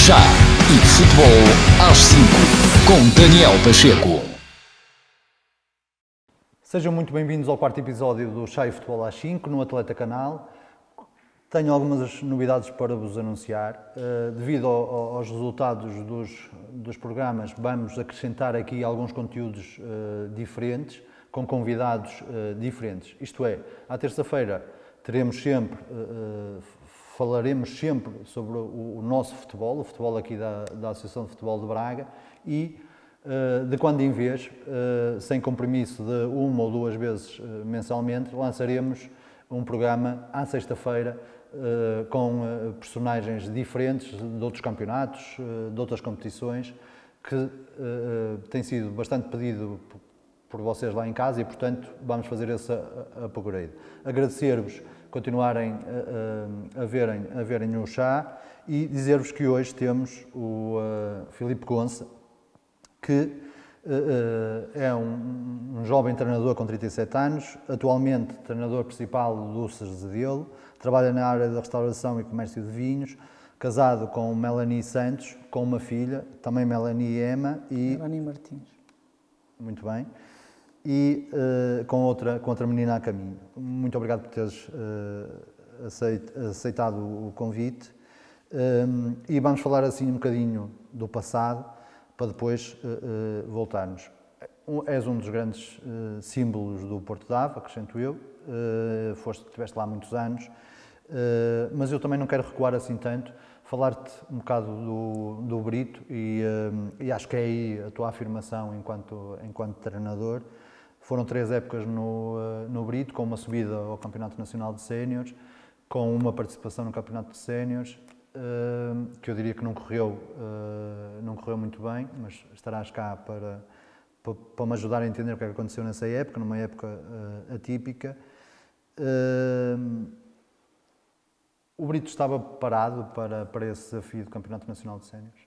Chá e Futebol às 5, com Daniel Pacheco. Sejam muito bem-vindos ao quarto episódio do Chá e Futebol às 5, no Atleta Canal. Tenho algumas novidades para vos anunciar. Devido aos resultados dos programas, vamos acrescentar aqui alguns conteúdos diferentes, com convidados diferentes. Isto é, à terça-feira falaremos sempre sobre o nosso futebol, o futebol aqui da Associação de Futebol de Braga e, de quando em vez, sem compromisso de uma ou duas vezes mensalmente, lançaremos um programa à sexta-feira com personagens diferentes de outros campeonatos, de outras competições, que tem sido bastante pedido por vocês lá em casa e, portanto, vamos fazer esse upgrade. Agradecer-vos continuarem a verem o chá e dizer-vos que hoje temos o Filipe Conça, que é um jovem treinador com 37 anos, atualmente treinador principal do Dulces de Delo, trabalha na área da restauração e comércio de vinhos, casado com Melanie Santos, com uma filha, também Melanie Ema e... Melanie Martins. Muito bem. E com outra menina a caminho. Muito obrigado por teres aceitado o convite. E vamos falar assim um bocadinho do passado, para depois voltarmos. És um dos grandes símbolos do Porto de Ave, acrescento eu. Estiveste lá há muitos anos. Mas eu também não quero recuar assim tanto. Falar-te um bocado do Brito e acho que é aí a tua afirmação enquanto treinador. Foram 3 épocas no Brito, com uma subida ao Campeonato Nacional de Séniores, com uma participação no Campeonato de Séniores, que eu diria que não correu muito bem, mas estarás cá para me ajudar a entender o que é que aconteceu nessa época, numa época atípica. O Brito estava preparado para esse desafio do Campeonato Nacional de Séniores?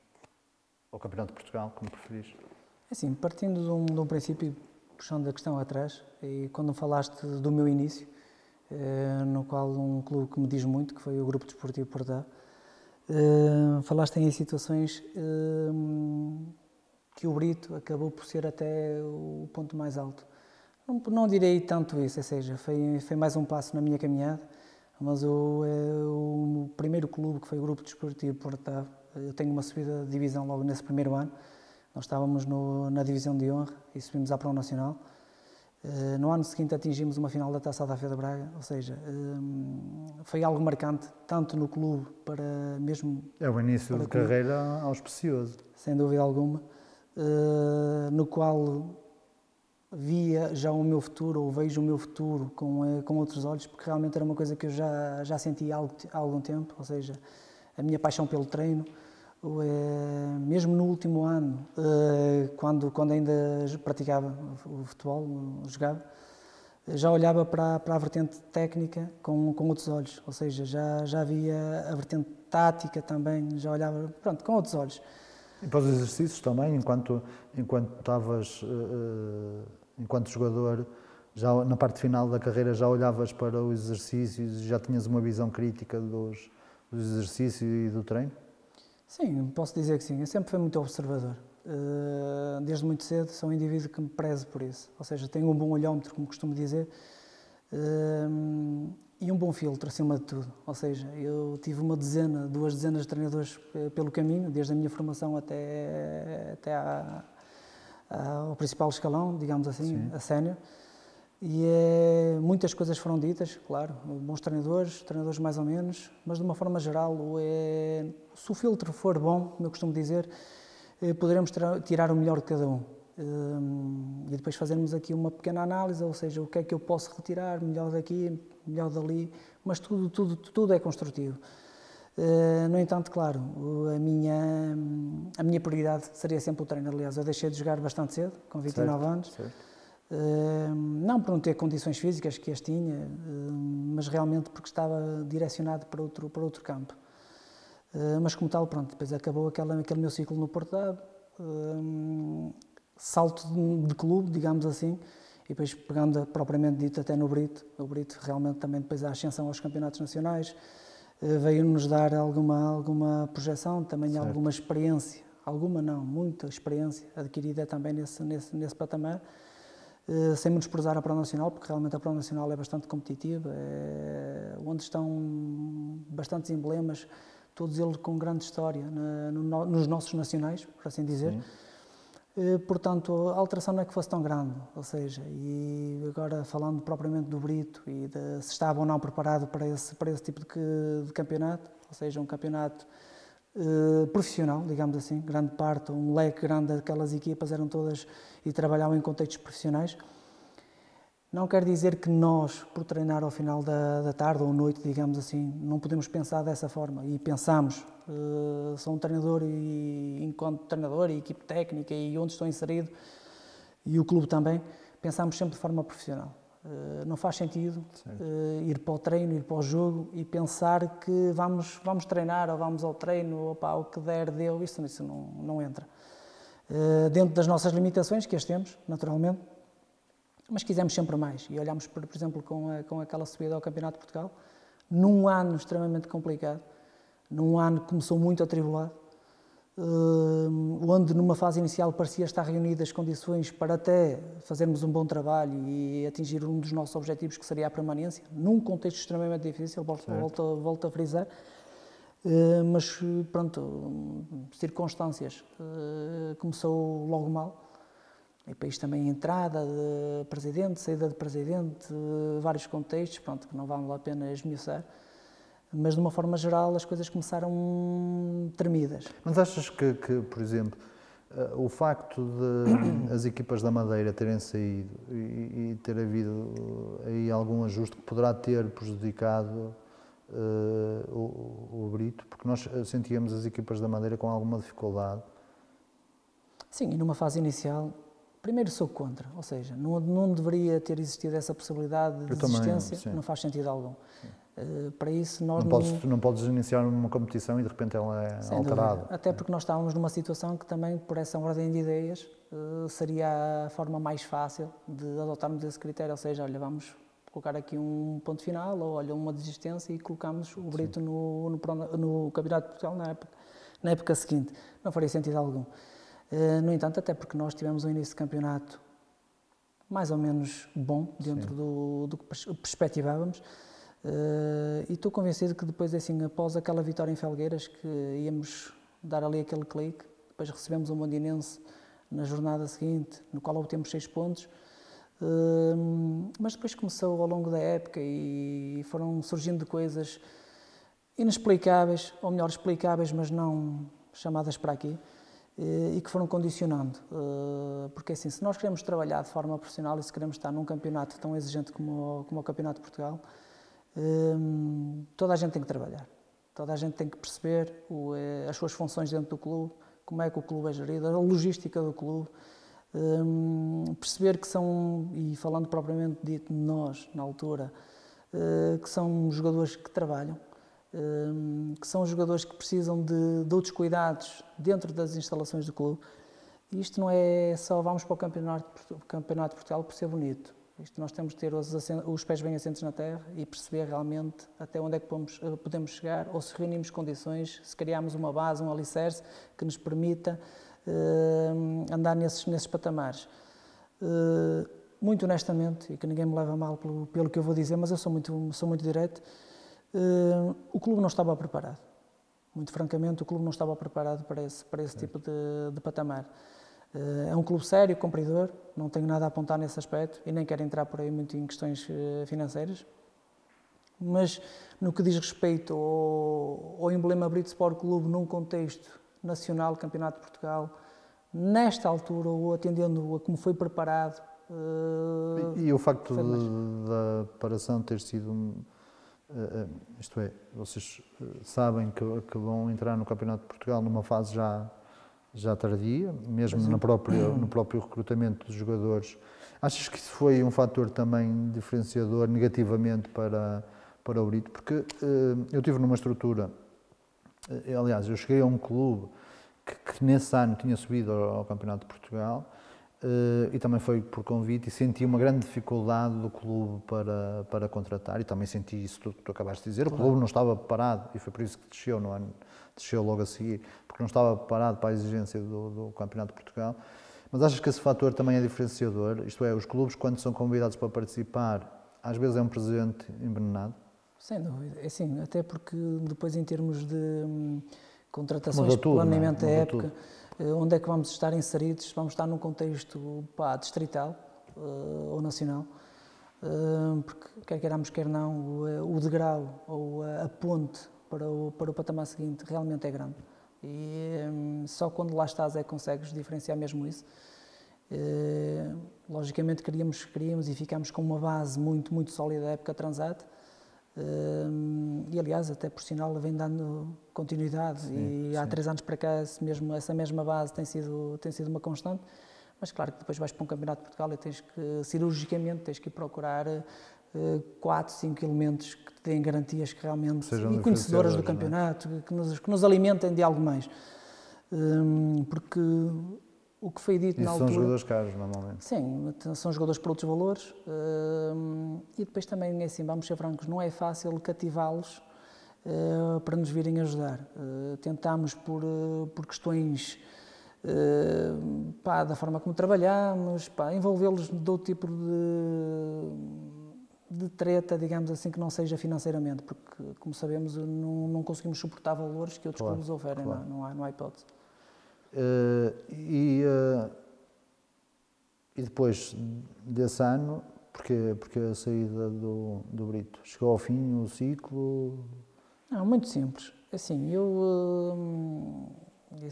Ou Campeonato de Portugal, como preferis? Assim, partindo de um princípio, puxando a questão atrás, e quando falaste do meu início, no qual um clube que me diz muito, que foi o Grupo Desportivo Porto de Ave, falaste em situações que o Brito acabou por ser até o ponto mais alto. Não direi tanto isso, ou seja, foi mais um passo na minha caminhada, mas o primeiro clube, que foi o Grupo Desportivo Porto de Ave, eu tenho uma subida de divisão logo nesse primeiro ano. Nós estávamos na divisão de honra e subimos à Pro Nacional. No ano seguinte atingimos uma final da Taça da AF de Braga, ou seja, foi algo marcante, tanto no clube para mesmo... É o início de carreira auspicioso. Sem dúvida alguma, no qual via já o meu futuro, ou vejo o meu futuro com outros olhos, porque realmente era uma coisa que eu já sentia há algum tempo, ou seja, a minha paixão pelo treino. Mesmo no último ano, quando ainda praticava o futebol, jogava, já olhava para a vertente técnica com outros olhos, ou seja, já havia a vertente tática também, já olhava, pronto, com outros olhos. E para os exercícios também, enquanto estavas, enquanto jogador, já na parte final da carreira já olhavas para os exercícios, já tinhas uma visão crítica dos exercícios e do treino? Sim, posso dizer que sim. Eu sempre fui muito observador. Desde muito cedo sou um indivíduo que me prezo por isso. Ou seja, tenho um bom olhómetro, como costumo dizer, e um bom filtro, acima de tudo. Ou seja, eu tive 2 dezenas de treinadores pelo caminho, desde a minha formação até ao principal escalão, digamos assim, sim, a sénior. E muitas coisas foram ditas, claro, bons treinadores mais ou menos, mas de uma forma geral, se o filtro for bom, como eu costumo dizer, poderemos tirar o melhor de cada um. E depois fazermos aqui uma pequena análise, ou seja, o que é que eu posso retirar, melhor daqui, melhor dali, mas tudo é construtivo. No entanto, claro, a minha prioridade seria sempre o treino. Aliás, eu deixei de jogar bastante cedo, com 29 anos. Certo. Não por não ter condições físicas que as tinha, mas realmente porque estava direcionado para outro campo. Mas como tal, pronto, depois acabou aquele meu ciclo no Porto de Ave, salto de clube, digamos assim, e depois pegando propriamente dito até no Brito. O Brito realmente também depois a ascensão aos campeonatos nacionais, veio-nos dar alguma projeção, também Certo. alguma experiência, alguma não, muita experiência adquirida também nesse patamar, sem menosprezar a Pro Nacional, porque realmente a Pro Nacional é bastante competitiva, onde estão bastantes emblemas, todos eles com grande história nos nossos nacionais, por assim dizer. Sim. Portanto, a alteração não é que fosse tão grande, ou seja, e agora falando propriamente do Brito e de se estava ou não preparado para esse tipo de campeonato, ou seja, um campeonato profissional, digamos assim, grande parte, um leque grande daquelas equipas eram todas e trabalhavam em contextos profissionais. Não quer dizer que nós, por treinar ao final da tarde ou noite, digamos assim, não podemos pensar dessa forma. E pensamos, sou um treinador e enquanto treinador e equipe técnica e onde estou inserido, e o clube também, pensamos sempre de forma profissional. Não faz sentido ir para o treino, ir para o jogo e pensar que vamos treinar ou vamos ao treino, ou o que der, deu, isso não entra. Dentro das nossas limitações, que as temos, naturalmente, mas quisemos sempre mais e olhámos, por exemplo, com aquela subida ao Campeonato de Portugal, num ano extremamente complicado, num ano que começou muito atribulado, onde numa fase inicial parecia estar reunidas as condições para até fazermos um bom trabalho e atingir um dos nossos objetivos, que seria a permanência, num contexto extremamente difícil, volto a frisar, mas pronto, circunstâncias, começou logo mal. E depois também entrada de presidente, saída de presidente, vários contextos, pronto, que não vale a pena esmiuçar, mas de uma forma geral as coisas começaram tremidas. Mas achas que, por exemplo, o facto de as equipas da Madeira terem saído e ter havido aí algum ajuste que poderá ter prejudicado o Brito, porque nós sentíamos as equipas da Madeira com alguma dificuldade? Sim, e numa fase inicial, primeiro sou contra, ou seja, não deveria ter existido essa possibilidade de existência, não faz sentido algum. Para isso nós não podes iniciar uma competição e de repente ela é alterada. Até porque nós estávamos numa situação que também, por essa ordem de ideias, seria a forma mais fácil de adotarmos esse critério, ou seja, olha, vamos colocar aqui um ponto final, ou olha, uma desistência e colocamos o Brito no Campeonato de Portugal na época seguinte. Não faria sentido algum. No entanto, até porque nós tivemos um início de campeonato mais ou menos bom, dentro do que perspectivávamos, e estou convencido que depois, assim, após aquela vitória em Felgueiras, que íamos dar ali aquele clique, depois recebemos o Mondinense na jornada seguinte, no qual obtemos 6 pontos, mas depois começou ao longo da época e foram surgindo coisas inexplicáveis, ou melhor, explicáveis, mas não chamadas para aqui, e que foram condicionando, porque assim, se nós queremos trabalhar de forma profissional e se queremos estar num campeonato tão exigente como o Campeonato de Portugal, toda a gente tem que trabalhar, toda a gente tem que perceber as suas funções dentro do clube, como é que o clube é gerido, a logística do clube, perceber que são, e falando propriamente dito de nós, na altura, que são jogadores que trabalham, que são jogadores que precisam de outros cuidados dentro das instalações do clube. E isto não é só vamos para o Campeonato de Portugal por ser bonito. Isto nós temos de ter os pés bem assentes na terra e perceber realmente até onde é que podemos chegar, ou se reunimos condições, se criarmos uma base, um alicerce que nos permita andar nesses patamares. Muito honestamente, e que ninguém me leva a mal pelo que eu vou dizer, mas eu sou muito direto, o clube não estava preparado. Muito francamente, o clube não estava preparado para esse tipo de patamar. É um clube sério, cumpridor, não tenho nada a apontar nesse aspecto e nem quero entrar por aí muito em questões financeiras, mas no que diz respeito ao emblema Brito Sport Clube num contexto nacional, Campeonato de Portugal, nesta altura, ou atendendo a como foi preparado... E o facto da preparação ter sido... isto é, vocês sabem que vão entrar no Campeonato de Portugal numa fase já tardia, mesmo no próprio recrutamento dos jogadores. Achas que isso foi um fator também diferenciador negativamente para o Brito? Porque eu estive numa estrutura, aliás, eu cheguei a um clube que nesse ano tinha subido ao Campeonato de Portugal e também foi por convite, e senti uma grande dificuldade do clube para contratar, e também senti isso tudo que tu acabaste de dizer. O clube não estava preparado, e foi por isso que desceu no ano, desceu logo a seguir, porque não estava preparado para a exigência do Campeonato de Portugal. Mas achas que esse fator também é diferenciador? Isto é, os clubes, quando são convidados para participar, às vezes é um presente envenenado? Sem dúvida, é assim, até porque depois em termos de contratações, Mudou tudo, planeamento da não é? época, onde é que vamos estar inseridos? Vamos estar num contexto distrital ou nacional, porque quer queiramos, quer não, o degrau ou a ponte para o patamar seguinte realmente é grande. E só quando lá estás é que consegues diferenciar mesmo isso. Logicamente queríamos e ficámos com uma base muito, muito sólida da época Transat. E aliás, até por sinal, vem dando continuidade. Sim, e há 3 anos para cá essa mesma base tem sido uma constante. Mas claro que depois vais para um Campeonato de Portugal e tens que, cirurgicamente, tens que ir procurar 4, 5 elementos que te deem garantias que realmente, sejam e conhecedoras do campeonato, que nos alimentem de algo mais. Porque o que foi dito na altura... são jogadores caros, normalmente. Sim, são jogadores por outros valores. E depois também, assim, vamos ser francos, não é fácil cativá-los para nos virem ajudar. Tentámos por questões da forma como trabalhamos, envolvê-los de outro tipo de treta, digamos assim, que não seja financeiramente, porque, como sabemos, não conseguimos suportar valores que outros clubes oferem, claro. Não há hipótese. E depois desse ano, porque a saída do Brito? Chegou ao fim o ciclo? Não, muito simples. Assim,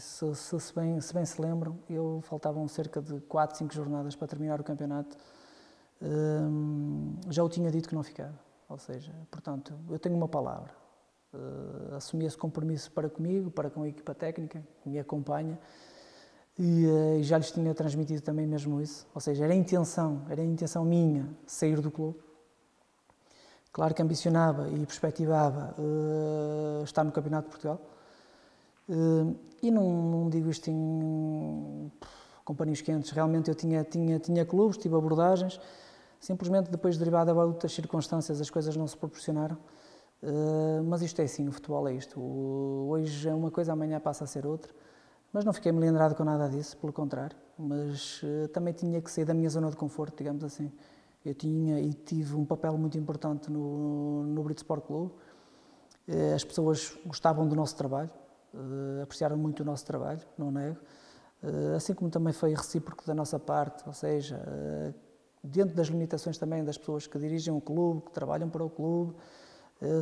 se bem se lembram, faltavam cerca de 4, 5 jornadas para terminar o campeonato. Já o tinha dito que não ficava. Ou seja, portanto, eu tenho uma palavra. Assumi esse compromisso para comigo, para com a equipa técnica que me acompanha, e já lhes tinha transmitido também mesmo isso. Ou seja, era a intenção minha sair do clube. Claro que ambicionava e perspectivava estar no Campeonato de Portugal. E não digo isto com paninhos quentes. Realmente eu tinha clubes, tive abordagens. Simplesmente depois, derivado de outras circunstâncias, as coisas não se proporcionaram. Mas isto é assim, o futebol é isto. Hoje é uma coisa, amanhã passa a ser outra. Mas não fiquei melindrado com nada disso, pelo contrário. Mas também tinha que sair da minha zona de conforto, digamos assim. Eu tinha e tive um papel muito importante no Brito Sport Clube. As pessoas gostavam do nosso trabalho, apreciaram muito o nosso trabalho, não nego. Assim como também foi recíproco da nossa parte, ou seja, dentro das limitações também das pessoas que dirigem o clube, que trabalham para o clube,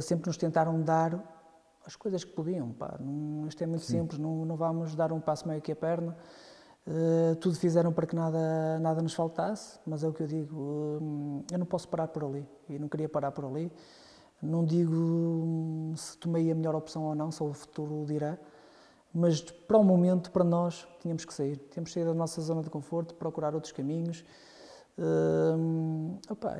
sempre nos tentaram dar as coisas que podiam. Isto é muito simples, não vamos dar um passo meio que a perna. Tudo fizeram para que nada nos faltasse, mas é o que eu digo, eu não posso parar por ali, e não queria parar por ali. Não digo se tomei a melhor opção ou não, só o futuro o dirá, mas para o momento, para nós, tínhamos que sair. Tínhamos que sair da nossa zona de conforto, procurar outros caminhos.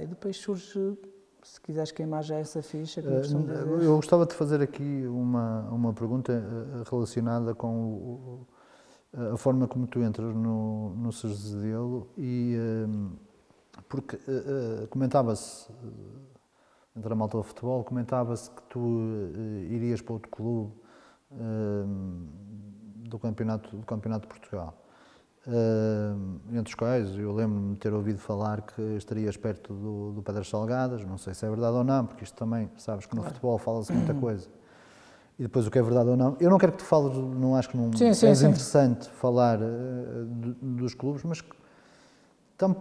E depois surge, se quiseres queimar já essa ficha, como costumo dizer. Eu gostava de fazer aqui uma pergunta relacionada com a forma como tu entras no Cerzedelo, e porque comentava-se, entre a malta do futebol, comentava-se que tu irias para outro clube do Campeonato de Portugal. Entre os quais eu lembro-me de ter ouvido falar que estarias perto do Pedras Salgadas, não sei se é verdade ou não, porque isto também, sabes que no futebol fala-se muita coisa. E depois o que é verdade ou não. Eu não quero que tu fales, não acho que não é interessante falar dos clubes, mas tão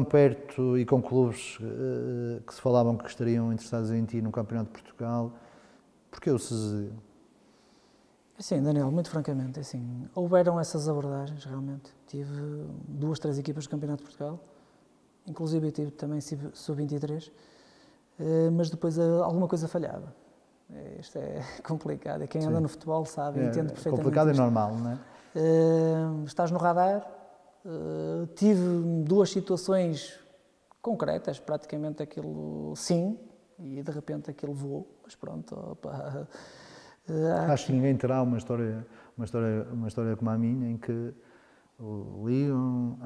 perto e com clubes que se falavam que estariam interessados em ti no Campeonato de Portugal, porque o Cerzedelo? Sim, Daniel, muito francamente, assim, houveram essas abordagens, realmente. Tive 2, 3 equipas do Campeonato de Portugal, inclusive eu tive também sub-23, mas depois alguma coisa falhava. Isto é complicado, quem anda no futebol sabe, entende perfeitamente. Complicado e normal, não é? Estás no radar, tive 2 situações concretas, praticamente aquilo sim, e de repente aquilo voou, mas pronto, opa. Acho que ninguém terá uma história como a minha, em que ligam,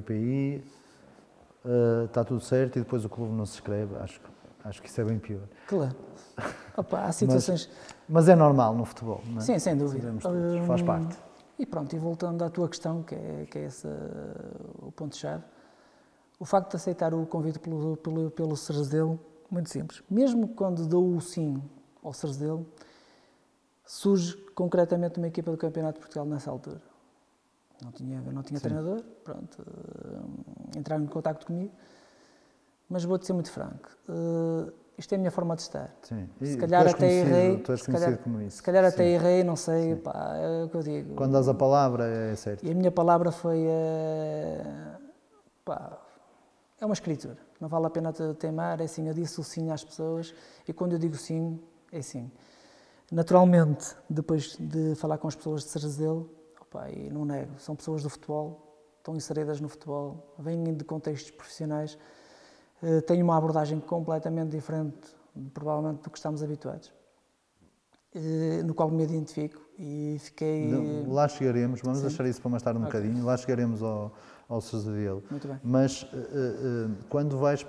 BPI, está tudo certo e depois o clube não se inscreve. Acho que isso é bem pior. Claro. Opa, há situações... Mas é normal no futebol, não é? Sim, sem dúvida. Faz parte. E pronto, e voltando à tua questão, que é esse o ponto-chave, o facto de aceitar o convite pelo Cerzedelo, muito simples. Mesmo quando dou o sim ao Cerzedelo, surge concretamente uma equipa do Campeonato de Portugal nessa altura. Não tinha treinador, pronto, entraram em contacto comigo, mas vou-te ser muito franco, isto é a minha forma de estar. Sim. Se calhar até errei, tu és conhecido como isso. Se calhar até errei, não sei, pá, é o que eu digo. Quando dás a palavra, é certo. E a minha palavra foi, pá, é uma escritura, não vale a pena teimar, é assim, eu disse o sim às pessoas, e quando eu digo sim, é sim. Naturalmente, depois de falar com as pessoas de Cerzedelo, e não nego, são pessoas do futebol, estão inseridas no futebol, vêm de contextos profissionais, têm uma abordagem completamente diferente, provavelmente, do que estamos habituados, no qual me identifico e fiquei... Lá chegaremos, vamos deixar isso para mais tarde um bocadinho, lá chegaremos ao Cerzedelo. Muito bem. Mas quando vais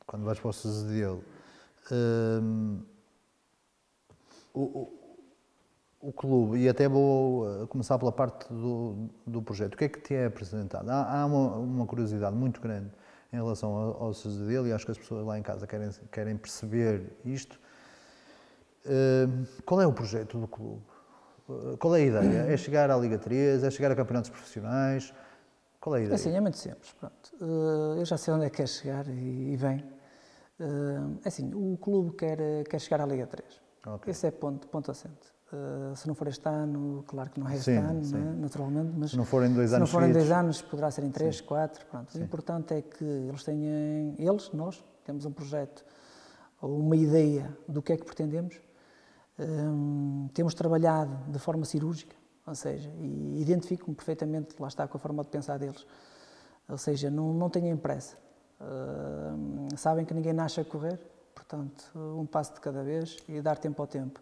quando vais para o Cerzedelo, o clube, e até vou começar pela parte do projeto, o que é que te é apresentado? Há uma curiosidade muito grande em relação ao Cerzedelo e acho que as pessoas lá em casa querem perceber isto. Qual é o projeto do clube? Qual é a ideia? É chegar à Liga 3? É chegar a campeonatos profissionais? Qual é a ideia? Assim, é muito simples, pronto. Eu já sei onde é que quer chegar e vem. Assim, o clube quer chegar à Liga 3. Okay. Esse é ponto assente. Se não for este ano, claro que não é este ano, não é? Naturalmente, mas se não forem 2 anos, se não forem 2 anos, poderá ser em 3, 4, pronto. Sim. O importante é que nós temos um projeto ou uma ideia do que é que pretendemos. Temos trabalhado de forma cirúrgica, ou seja, e identifico-me perfeitamente, lá está, com a forma de pensar deles. Ou seja, não tenham pressa. Sabem que ninguém nasce a correr, portanto, um passo de cada vez e dar tempo ao tempo.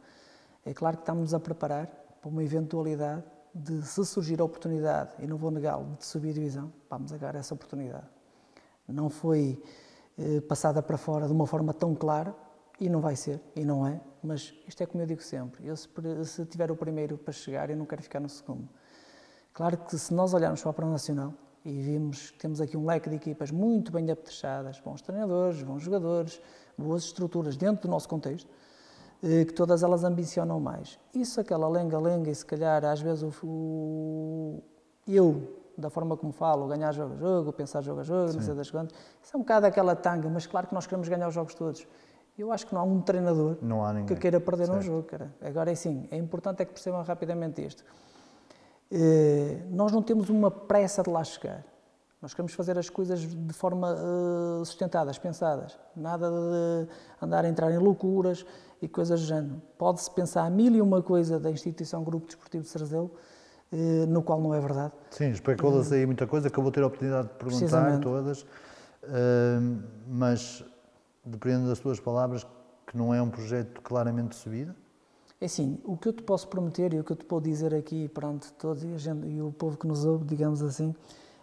É claro que estamos a preparar para uma eventualidade de, se surgir a oportunidade, e não vou negá-lo, de subir a divisão, vamos agarrar essa oportunidade. Não foi passada para fora de uma forma tão clara, e não vai ser, e não é, mas isto é como eu digo sempre, se tiver o primeiro para chegar, eu não quero ficar no segundo. Claro que se nós olharmos para o Plano Nacional e vimos que temos aqui um leque de equipas muito bem apetrechadas, bons treinadores, bons jogadores, boas estruturas dentro do nosso contexto, que todas elas ambicionam mais. Isso, aquela lenga-lenga, e se calhar às vezes eu, da forma como falo, ganhar jogo a jogo, pensar jogo a jogo, não sei das quantas, isso é um bocado aquela tanga, mas claro que nós queremos ganhar os jogos todos. Eu acho que não há um treinador que queira perder um jogo, cara. Agora é assim, é importante é que percebam rapidamente isto. Nós não temos uma pressa de lá chegar. Nós queremos fazer as coisas de forma sustentadas, pensadas. Nada de andar a entrar em loucuras e coisas do género. Pode-se pensar 1001 coisa da instituição Grupo Desportivo de Cerzedelo, no qual não é verdade. Sim, especula-se aí muita coisa que eu vou ter a oportunidade de perguntar todas, mas dependendo das tuas palavras, que não é um projeto claramente de subida? É assim, o que eu te posso prometer e o que eu te posso dizer aqui perante todos e o povo que nos ouve, digamos assim,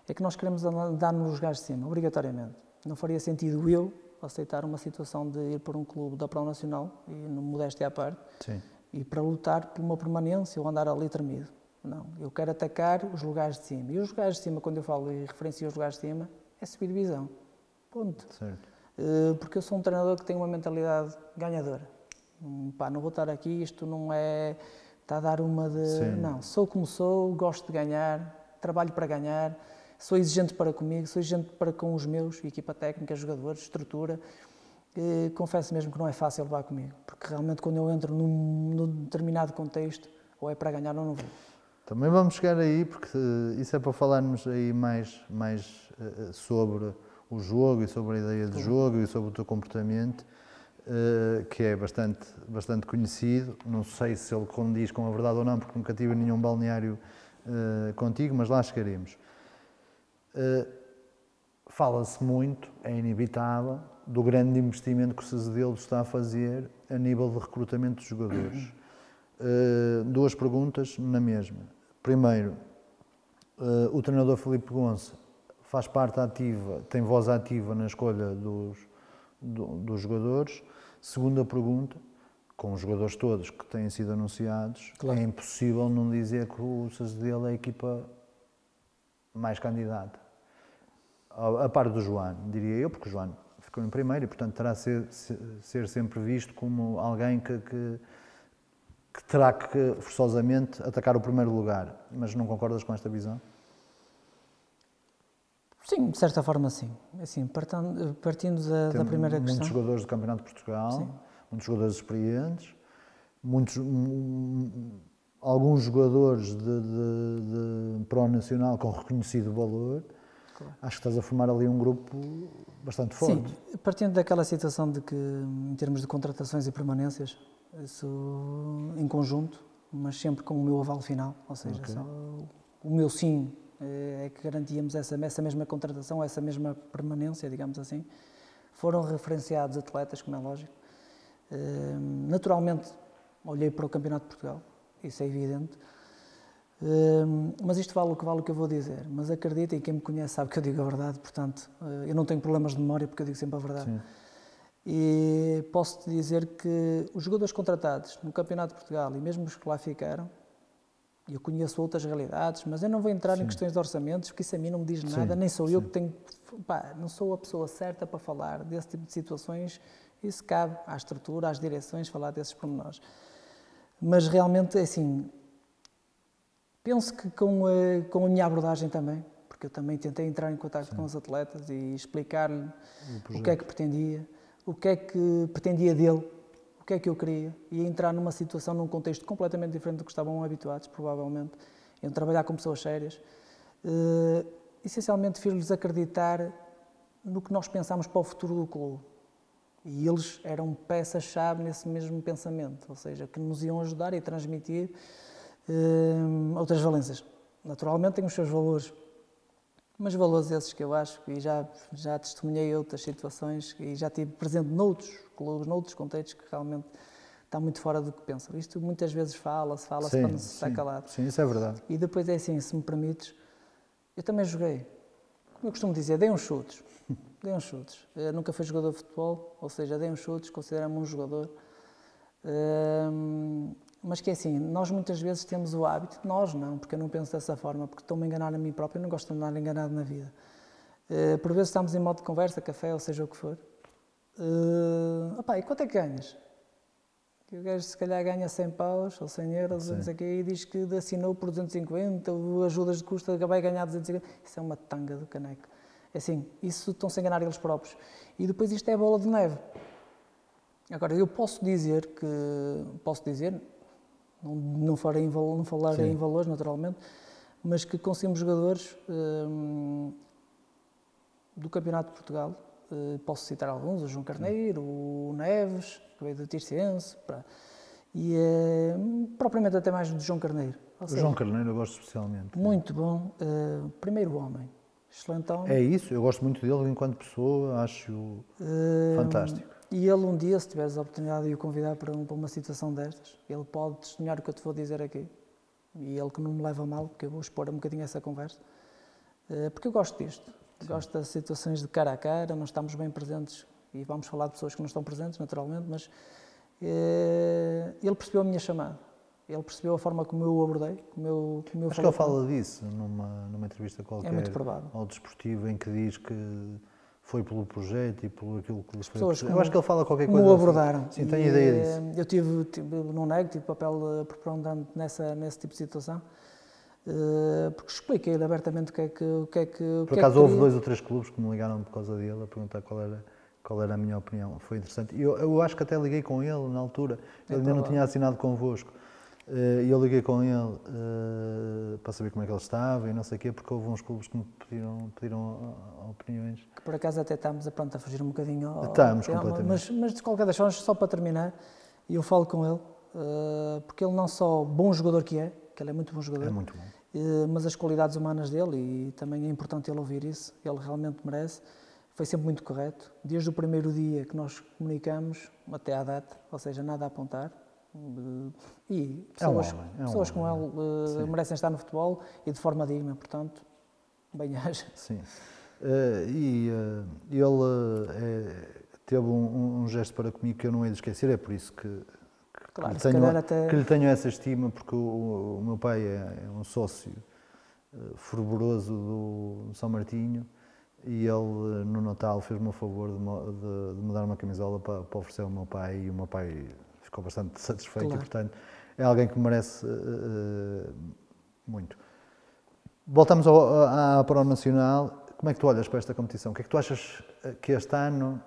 é que nós queremos andar nos lugares de cima, obrigatoriamente. Não faria sentido eu aceitar uma situação de ir para um clube da Pro Nacional, e no modéstia à parte, e para lutar por uma permanência ou andar ali tremido. Não, eu quero atacar os lugares de cima. E os lugares de cima, quando eu falo e referencio os lugares de cima, é subir divisão. Ponto. Certo. Porque eu sou um treinador que tem uma mentalidade ganhadora. Não vou estar aqui, isto não é... Está a dar uma de... Sim. Não, sou como sou, gosto de ganhar, trabalho para ganhar, sou exigente para comigo, sou exigente para com os meus, equipa técnica, jogadores, estrutura. Confesso mesmo que não é fácil levar comigo, porque realmente quando eu entro num determinado contexto, ou é para ganhar ou não vou. Também vamos chegar aí, porque isso é para falarmos aí mais sobre o jogo e sobre a ideia de jogo e sobre o teu comportamento, que é bastante conhecido. Não sei se ele condiz com a verdade ou não, porque nunca tive nenhum balneário contigo, mas lá chegaremos. Fala-se muito, é inevitável, do grande investimento que o Cerzedelo está a fazer a nível de recrutamento de jogadores. Duas perguntas na mesma. Primeiro, O treinador Filipe Gonça faz parte ativa, tem voz ativa na escolha dos jogadores. Segunda pergunta, com os jogadores todos que têm sido anunciados, Claro. é impossível não dizer que o Sazedel é a equipa mais candidata. A par do João, diria eu, porque o João ficou em primeiro e, portanto, terá ser sempre visto como alguém que terá que, forçosamente, atacar o primeiro lugar. Mas não concordas com esta visão? Sim, de certa forma sim. Assim, partindo da primeira questão. Muitos jogadores do Campeonato de Portugal, Sim. muitos jogadores experientes, alguns jogadores de pró-nacional com reconhecido valor. Claro. Acho que estás a formar ali um grupo bastante forte. Sim, partindo daquela situação de que, em termos de contratações e permanências, isso em conjunto, mas sempre com o meu aval final, ou seja, Okay. só o meu sim é que garantíamos essa mesma contratação, essa mesma permanência, digamos assim. Foram referenciados atletas, como é lógico. Naturalmente, olhei para o Campeonato de Portugal, isso é evidente. Mas isto vale o que eu vou dizer. Mas acreditem, quem me conhece sabe que eu digo a verdade, portanto, eu não tenho problemas de memória porque eu digo sempre a verdade. Sim. E posso-te dizer que os jogadores contratados no Campeonato de Portugal e mesmo os que lá ficaram, eu conheço outras realidades, mas eu não vou entrar em questões de orçamentos, porque isso a mim não me diz nada, nem sou eu que tenho... não sou a pessoa certa para falar desse tipo de situações, isso cabe à estrutura, às direções, falar desses pormenores. Mas realmente, assim, penso que com a minha abordagem também, porque eu também tentei entrar em contato com os atletas e explicar-lhe o que é que pretendia, o que é que pretendia dele, o que é que eu queria, e entrar numa situação, num contexto completamente diferente do que estavam habituados, provavelmente, em trabalhar com pessoas sérias. Essencialmente, fiz-lhes acreditar no que nós pensámos para o futuro do clube. E eles eram peças-chave nesse mesmo pensamento, ou seja, que nos iam ajudar e transmitir outras valências. Naturalmente têm os seus valores, mas valores esses que eu acho, e já testemunhei outras situações e já estive presente noutros clubes, noutros contextos que realmente está muito fora do que pensam. Isto muitas vezes fala-se para não se estar calado. Sim, isso é verdade. E depois é assim, se me permites, eu também joguei. Como eu costumo dizer, dei uns chutes. Dei uns chutes. Eu nunca fui jogador de futebol, ou seja, dei uns chutes, considero-me um jogador. Mas que é assim, nós muitas vezes temos o hábito, nós não, porque eu não penso dessa forma, porque estou-me a enganar a mim próprio, eu não gosto de andar enganado na vida. Por vezes estamos em modo de conversa, café, ou seja o que for. E quanto é que ganhas? O gajo se calhar ganha 100 paus ou 100 euros, não sei o quê, e diz que assinou por 250, ou ajudas de custo, vai ganhar 250. Isso é uma tanga do caneco. É assim, isso estão-se a enganar eles próprios. E depois isto é bola de neve. Agora, eu posso dizer, não falarei em valores, naturalmente, mas que conseguimos jogadores do Campeonato de Portugal, posso citar alguns, o João Carneiro, o Neves, que veio do Tirciense, e propriamente até mais do João Carneiro. O João Carneiro eu gosto especialmente. Muito bom, primeiro homem, excelente homem. É isso, eu gosto muito dele enquanto pessoa, acho fantástico. E ele um dia, se tiveres a oportunidade de o convidar para uma situação destas, ele pode testemunhar o que eu te vou dizer aqui. E ele que não me leva a mal, porque eu vou expor um bocadinho essa conversa. Porque eu gosto disto. Sim. Gosto das situações de cara a cara, não estamos bem presentes, e vamos falar de pessoas que não estão presentes, naturalmente, mas ele percebeu a minha chamada. Ele percebeu a forma como eu o abordei, como eu acho que ele fala disso numa entrevista qualquer. É muito provável. Ao desportivo, em que diz que foi pelo projeto e por aquilo que lhe foi. Eu acho que ele fala qualquer coisa. Como o abordaram. Assim. Sim, tenho ideia disso. Eu não nego, tive papel preponderante nesse tipo de situação, porque expliquei-lhe abertamente o que é que. Por acaso houve 2 ou 3 clubes que me ligaram por causa dele a perguntar qual era a minha opinião. Foi interessante. Eu acho que até liguei com ele na altura. Ele ainda não tinha assinado convosco. E eu liguei com ele para saber como é que ele estava e não sei o quê, porque houve uns clubes que me pediram opiniões. Que por acaso até estamos a fugir um bocadinho ao Estamos, tema, completamente. Mas de qualquer das formas, só para terminar, eu falo com ele, porque ele não só bom jogador que ele é muito bom jogador. É muito bom. Mas as qualidades humanas dele, e também é importante ele ouvir isso, ele realmente merece, foi sempre muito correto. Desde o primeiro dia que nós comunicamos até à data, ou seja, nada a apontar. E É um pessoas, homem, pessoas como ele merecem estar no futebol e de forma digna, portanto, bem-aja. Sim. Ele teve um gesto para comigo que eu não hei de esquecer, é por isso que Claro, se calhar até... que lhe tenho essa estima, porque o meu pai é um sócio fervoroso do São Martinho e ele no Natal fez-me o favor de me dar uma camisola para oferecer ao meu pai e o meu pai ficou bastante satisfeito. Claro. E, portanto, é alguém que merece muito. Voltamos para o Nacional. Como é que tu olhas para esta competição? O que é que tu achas que este ano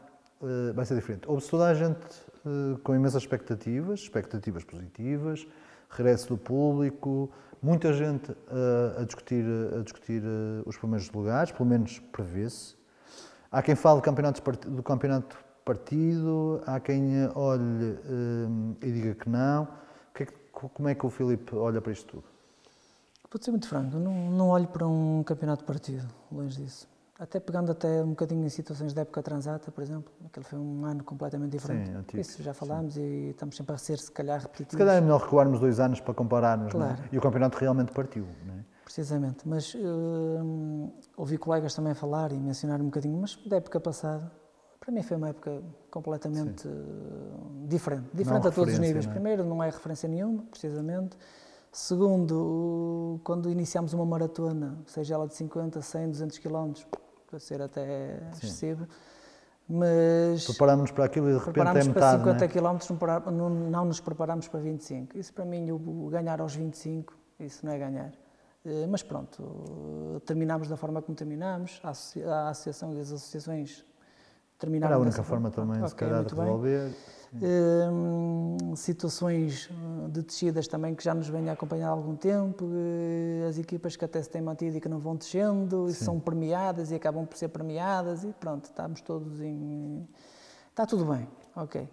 vai ser diferente? Houve-se toda a gente com imensas expectativas positivas, regresso do público, muita gente a discutir os primeiros lugares, pelo menos prevê-se. Há quem fale do campeonato partido, há quem olhe e diga que não. Como é que o Filipe olha para isto tudo? Vou ser muito franco, não olho para um campeonato partido, longe disso. Até pegando até um bocadinho em situações da época transata, por exemplo, aquele foi um ano completamente diferente. Sim, Isso já falámos e estamos sempre a ser, se calhar, repetitivos. Se calhar é melhor recuarmos 2 anos para compararmos, claro. Não é? E o campeonato realmente partiu, não é? Precisamente, mas ouvi colegas também falar e mencionar um bocadinho, mas da época passada, para mim foi uma época completamente diferente a todos os níveis. Não é? Primeiro, não é referência nenhuma, precisamente. Segundo, quando iniciámos uma maratona, seja ela de 50, 100, 200 km, pode ser até excessivo, mas... Preparámos-nos para aquilo e de repente é metade, para 50 não km, não nos preparámos para 25. Isso para mim, o ganhar aos 25, isso não é ganhar. Mas pronto, terminámos da forma como terminámos, a associação e as associações terminaram era a dessa única forma também, se calhar, de resolver. Situações de descidas também que já nos vêm a acompanhar há algum tempo, as equipas que até se têm mantido e que não vão descendo e são premiadas e acabam por ser premiadas e pronto, estamos todos em... Está tudo bem, ok.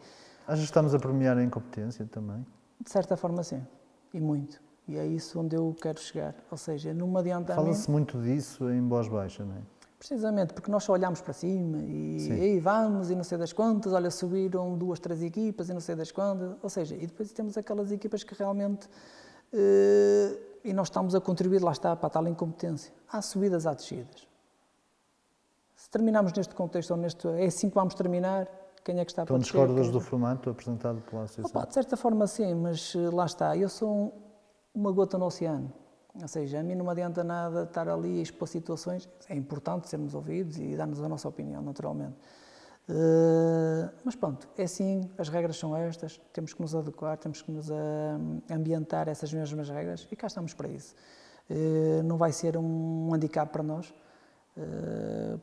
Achas que estamos a premiar a incompetência também? De certa forma sim, e muito. E é isso onde eu quero chegar, ou seja, não me adianta a mim... Fala-se muito disso em voz baixa, não é? Precisamente, porque nós só olhamos para cima e vamos e não sei das quantas, olha, subiram 2, 3 equipas e não sei das quantas, ou seja, e depois temos aquelas equipas que realmente, e nós estamos a contribuir, lá está, para a tal incompetência. Há subidas, há descidas. Se terminarmos neste contexto, ou é assim que vamos terminar, quem é que está para descer? Então discordas do formato apresentado pela Associação? De certa forma sim, mas lá está, eu sou uma gota no oceano. Ou seja, a mim não me adianta nada estar ali a expor situações, é importante sermos ouvidos e dar-nos a nossa opinião, naturalmente. Mas pronto, é assim, as regras são estas, temos que nos adequar, temos que nos ambientar essas mesmas regras e cá estamos para isso. Não vai ser um handicap para nós,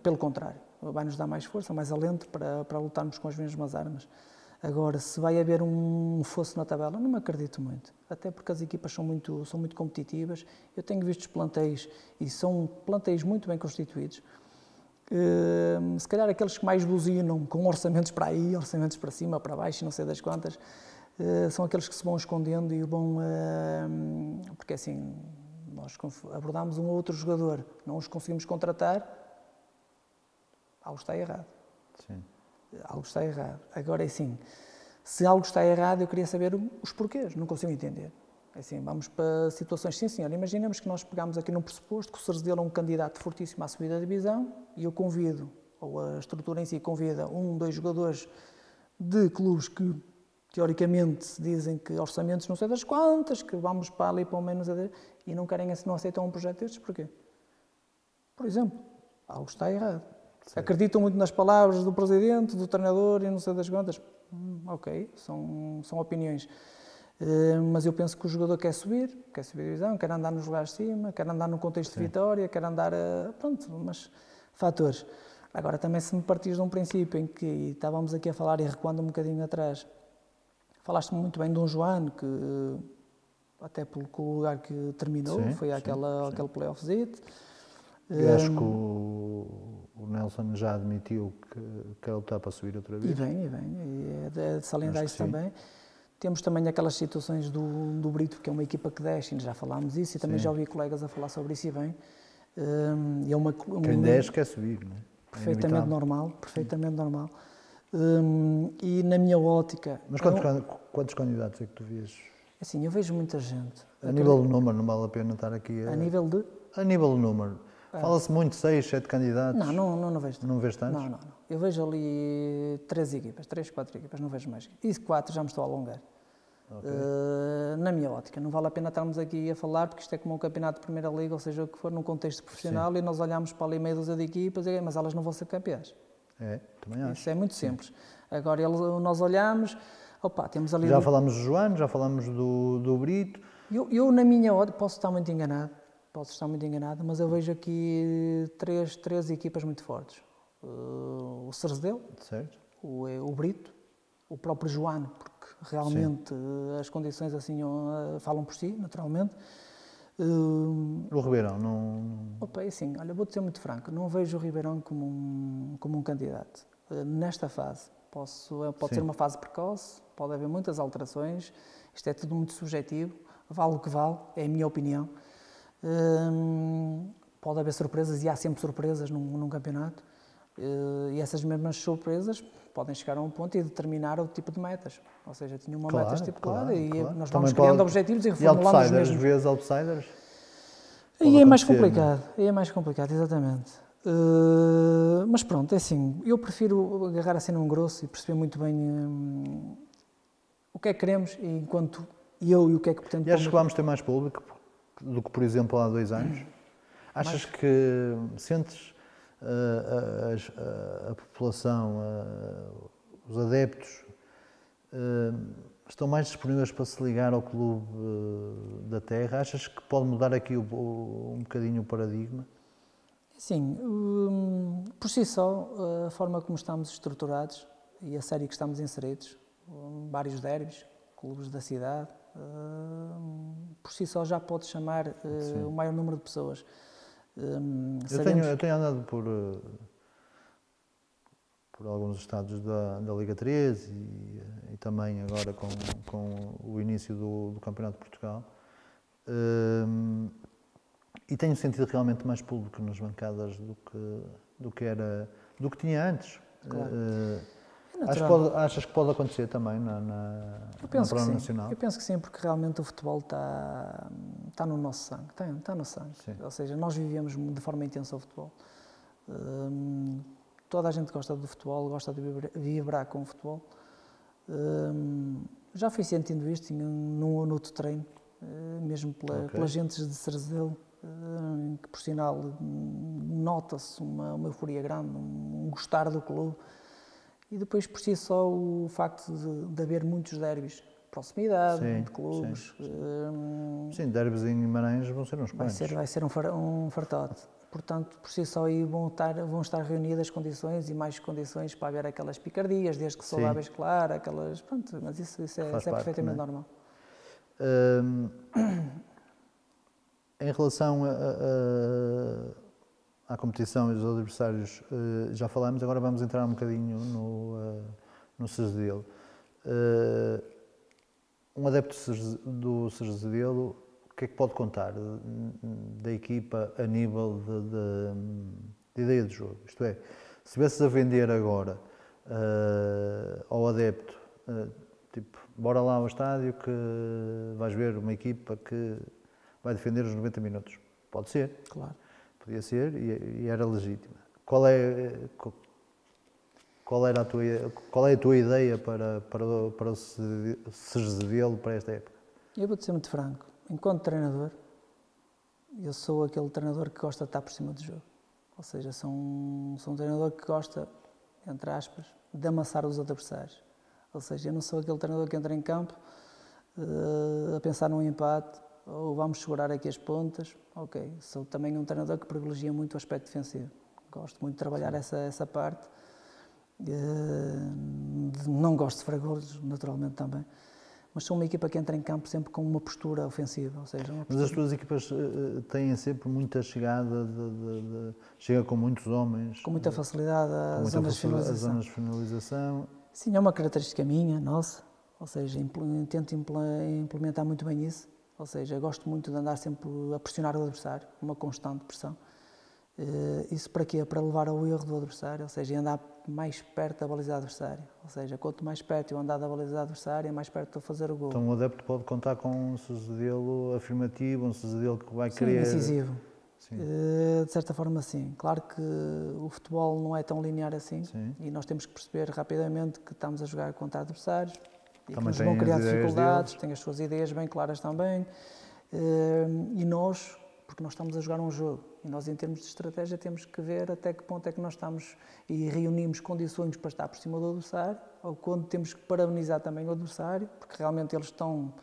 pelo contrário, vai-nos dar mais força, mais alento para lutarmos com as mesmas armas. Agora, se vai haver um fosso na tabela, não me acredito muito, até porque as equipas são muito competitivas. Eu tenho visto os plantéis e são plantéis muito bem constituídos. Se calhar aqueles que mais buzinam com orçamentos para aí, orçamentos para cima, para baixo, não sei das quantas, são aqueles que se vão escondendo e vão... porque assim, nós abordámos um ou outro jogador, não os conseguimos contratar, algo está errado. Sim. Algo está errado. Agora, é assim, se algo está errado, eu queria saber os porquês, não consigo entender. É assim, vamos para situações, sim senhor, imaginemos que nós pegamos aqui num pressuposto que o Cerzedelo é um candidato fortíssimo à subida da divisão e eu convido, ou a estrutura em si convida 1, 2 jogadores de clubes que, teoricamente, dizem que orçamentos não sei das quantas, que vamos para ali para o menos e não aceitam um projeto destes, porquê? Por exemplo, algo está errado. Sim. Acreditam muito nas palavras do presidente, do treinador e não sei das quantas. Ok, são opiniões. Mas eu penso que o jogador quer subir a divisão, quer andar nos lugares de cima, quer andar num contexto de vitória, quer andar pronto, mas fatores. Agora também se me partires de um princípio em que estávamos aqui a falar e recuando um bocadinho atrás, falaste muito bem de um Joano que até pelo lugar que terminou, foi aquele playoffzito. Eu acho que o Nelson já admitiu que quer lutar para subir outra vez. E bem, é de salientar isso também. Temos também aquelas situações do Brito, que é uma equipa que desce, e já falámos isso, e também já ouvi colegas a falar sobre isso e bem. Quem desce quer subir, não é? Perfeitamente normal, perfeitamente normal. E na minha ótica... Mas quantos candidatos é que tu vias? Assim, eu vejo muita gente. A nível de número, não vale a pena estar aqui A nível de? A nível de número. Fala-se muito, 6, 7 candidatos. Não vejo. Não vês tantos? Não. Eu vejo ali 3, 4 equipas, não vejo mais. E 4 já me estou a alongar. Okay. Na minha ótica, não vale a pena estarmos aqui a falar, porque isto é como um campeonato de Primeira Liga, ou seja, o que for num contexto profissional. Sim. E nós olhamos para ali meia dúzia de equipas, mas elas não vão ser campeãs. Também acho. Isso é muito simples. Agora nós olhamos, temos ali... Já falámos do Joano, já falámos do Brito. Eu na minha ótica, posso estar muito enganado, mas eu vejo aqui três equipas muito fortes. O Cerzedelo, certo. O Brito, o próprio Joano, porque realmente as condições assim falam por si, naturalmente. O Ribeirão, não... Assim, olha, vou-te ser muito franco, não vejo o Ribeirão como um candidato. Nesta fase, pode ser uma fase precoce, pode haver muitas alterações, isto é tudo muito subjetivo, vale o que vale, é a minha opinião. Pode haver surpresas e há sempre surpresas num campeonato. E essas mesmas surpresas podem chegar a um ponto e determinar o tipo de metas. Ou seja, tinha uma meta estipulada nós vamos criando objetivos e reformulando os mesmos. E vezes outsiders? Aí é mais complicado, exatamente. Mas pronto, é assim, eu prefiro agarrar assim num grosso e perceber muito bem o que é que queremos e o que é que pretendo. E achas que vamos ter mais público do que, por exemplo, há 2 anos? Achas que sentes a população, os adeptos, estão mais disponíveis para se ligar ao clube da terra? Achas que pode mudar aqui um bocadinho o paradigma? Sim, por si só, a forma como estamos estruturados e a série que estamos inseridos, vários derbys, clubes da cidade, por si só já pode chamar o maior número de pessoas. Eu tenho andado por alguns estados da Liga 3 e também agora com o início do Campeonato de Portugal, e tenho sentido realmente mais público nas bancadas do que tinha antes. Claro. Achas que pode acontecer também na Prova Nacional? Eu penso que sim, porque realmente o futebol está no nosso sangue, está no sangue. Sim. Ou seja, nós vivemos de forma intensa o futebol. Toda a gente gosta do futebol, gosta de vibrar com o futebol. Já fui sentindo isto num ou noutro treino, mesmo pelas gentes de Cerzedelo, que por sinal nota-se uma euforia grande, um gostar do clube. E depois, por si só, o facto de haver muitos derbys, proximidade de clubes. Sim, derbys em Guimarães vão ser uns quantos. Vai ser um fartote. Portanto, por si só, aí vão estar reunidas condições e mais condições para haver aquelas picardias, desde que saudáveis, claro, aquelas... Pronto, mas isso é perfeitamente normal. Em relação à competição e aos adversários, já falámos, agora vamos entrar um bocadinho no Cerzedelo. Um adepto do Cerzedelo, o que é que pode contar da equipa a nível de ideia de jogo? Isto é, se estivesses a vender agora ao adepto, tipo, bora lá ao estádio que vais ver uma equipa que vai defender os 90 minutos. Pode ser. Claro. Podia ser e era legítima. Qual é a tua ideia para o Cerzedelo para esta época? Eu vou-te ser muito franco. Enquanto treinador, eu sou aquele treinador que gosta de estar por cima do jogo. Ou seja, sou um treinador que gosta, entre aspas, de amassar os adversários. Ou seja, eu não sou aquele treinador que entra em campo a pensar num empate ou vamos segurar aqui as pontas. Ok, sou também um treinador que privilegia muito o aspecto defensivo. Gosto muito de trabalhar essa parte. Não gosto de fragolos, naturalmente também. Mas sou uma equipa que entra em campo sempre com uma postura ofensiva. Ou seja, Mas as tuas equipas têm sempre muita chegada, chega com muitos homens. Com muita facilidade às zonas de finalização. Sim, é uma característica minha, nossa. Ou seja, tento implementar muito bem isso. Ou seja, gosto muito de andar sempre a pressionar o adversário, uma constante pressão. Isso para quê? Para levar ao erro do adversário, ou seja, andar mais perto da baliza adversária. Ou seja, quanto mais perto eu andar da baliza adversária, mais perto estou a fazer o gol. Então o adepto pode contar com um sucedelo afirmativo, um sucedelo que vai querer... Incisivo. De certa forma, sim. Claro que o futebol não é tão linear assim, e nós temos que perceber rapidamente que estamos a jogar contra adversários e que nos vão criar dificuldades, têm as suas ideias bem claras também, e nós, porque nós estamos a jogar um jogo, e nós em termos de estratégia temos que ver até que ponto é que nós estamos e reunimos condições para estar por cima do adversário, ou quando temos que parabenizar também o adversário, porque realmente eles estão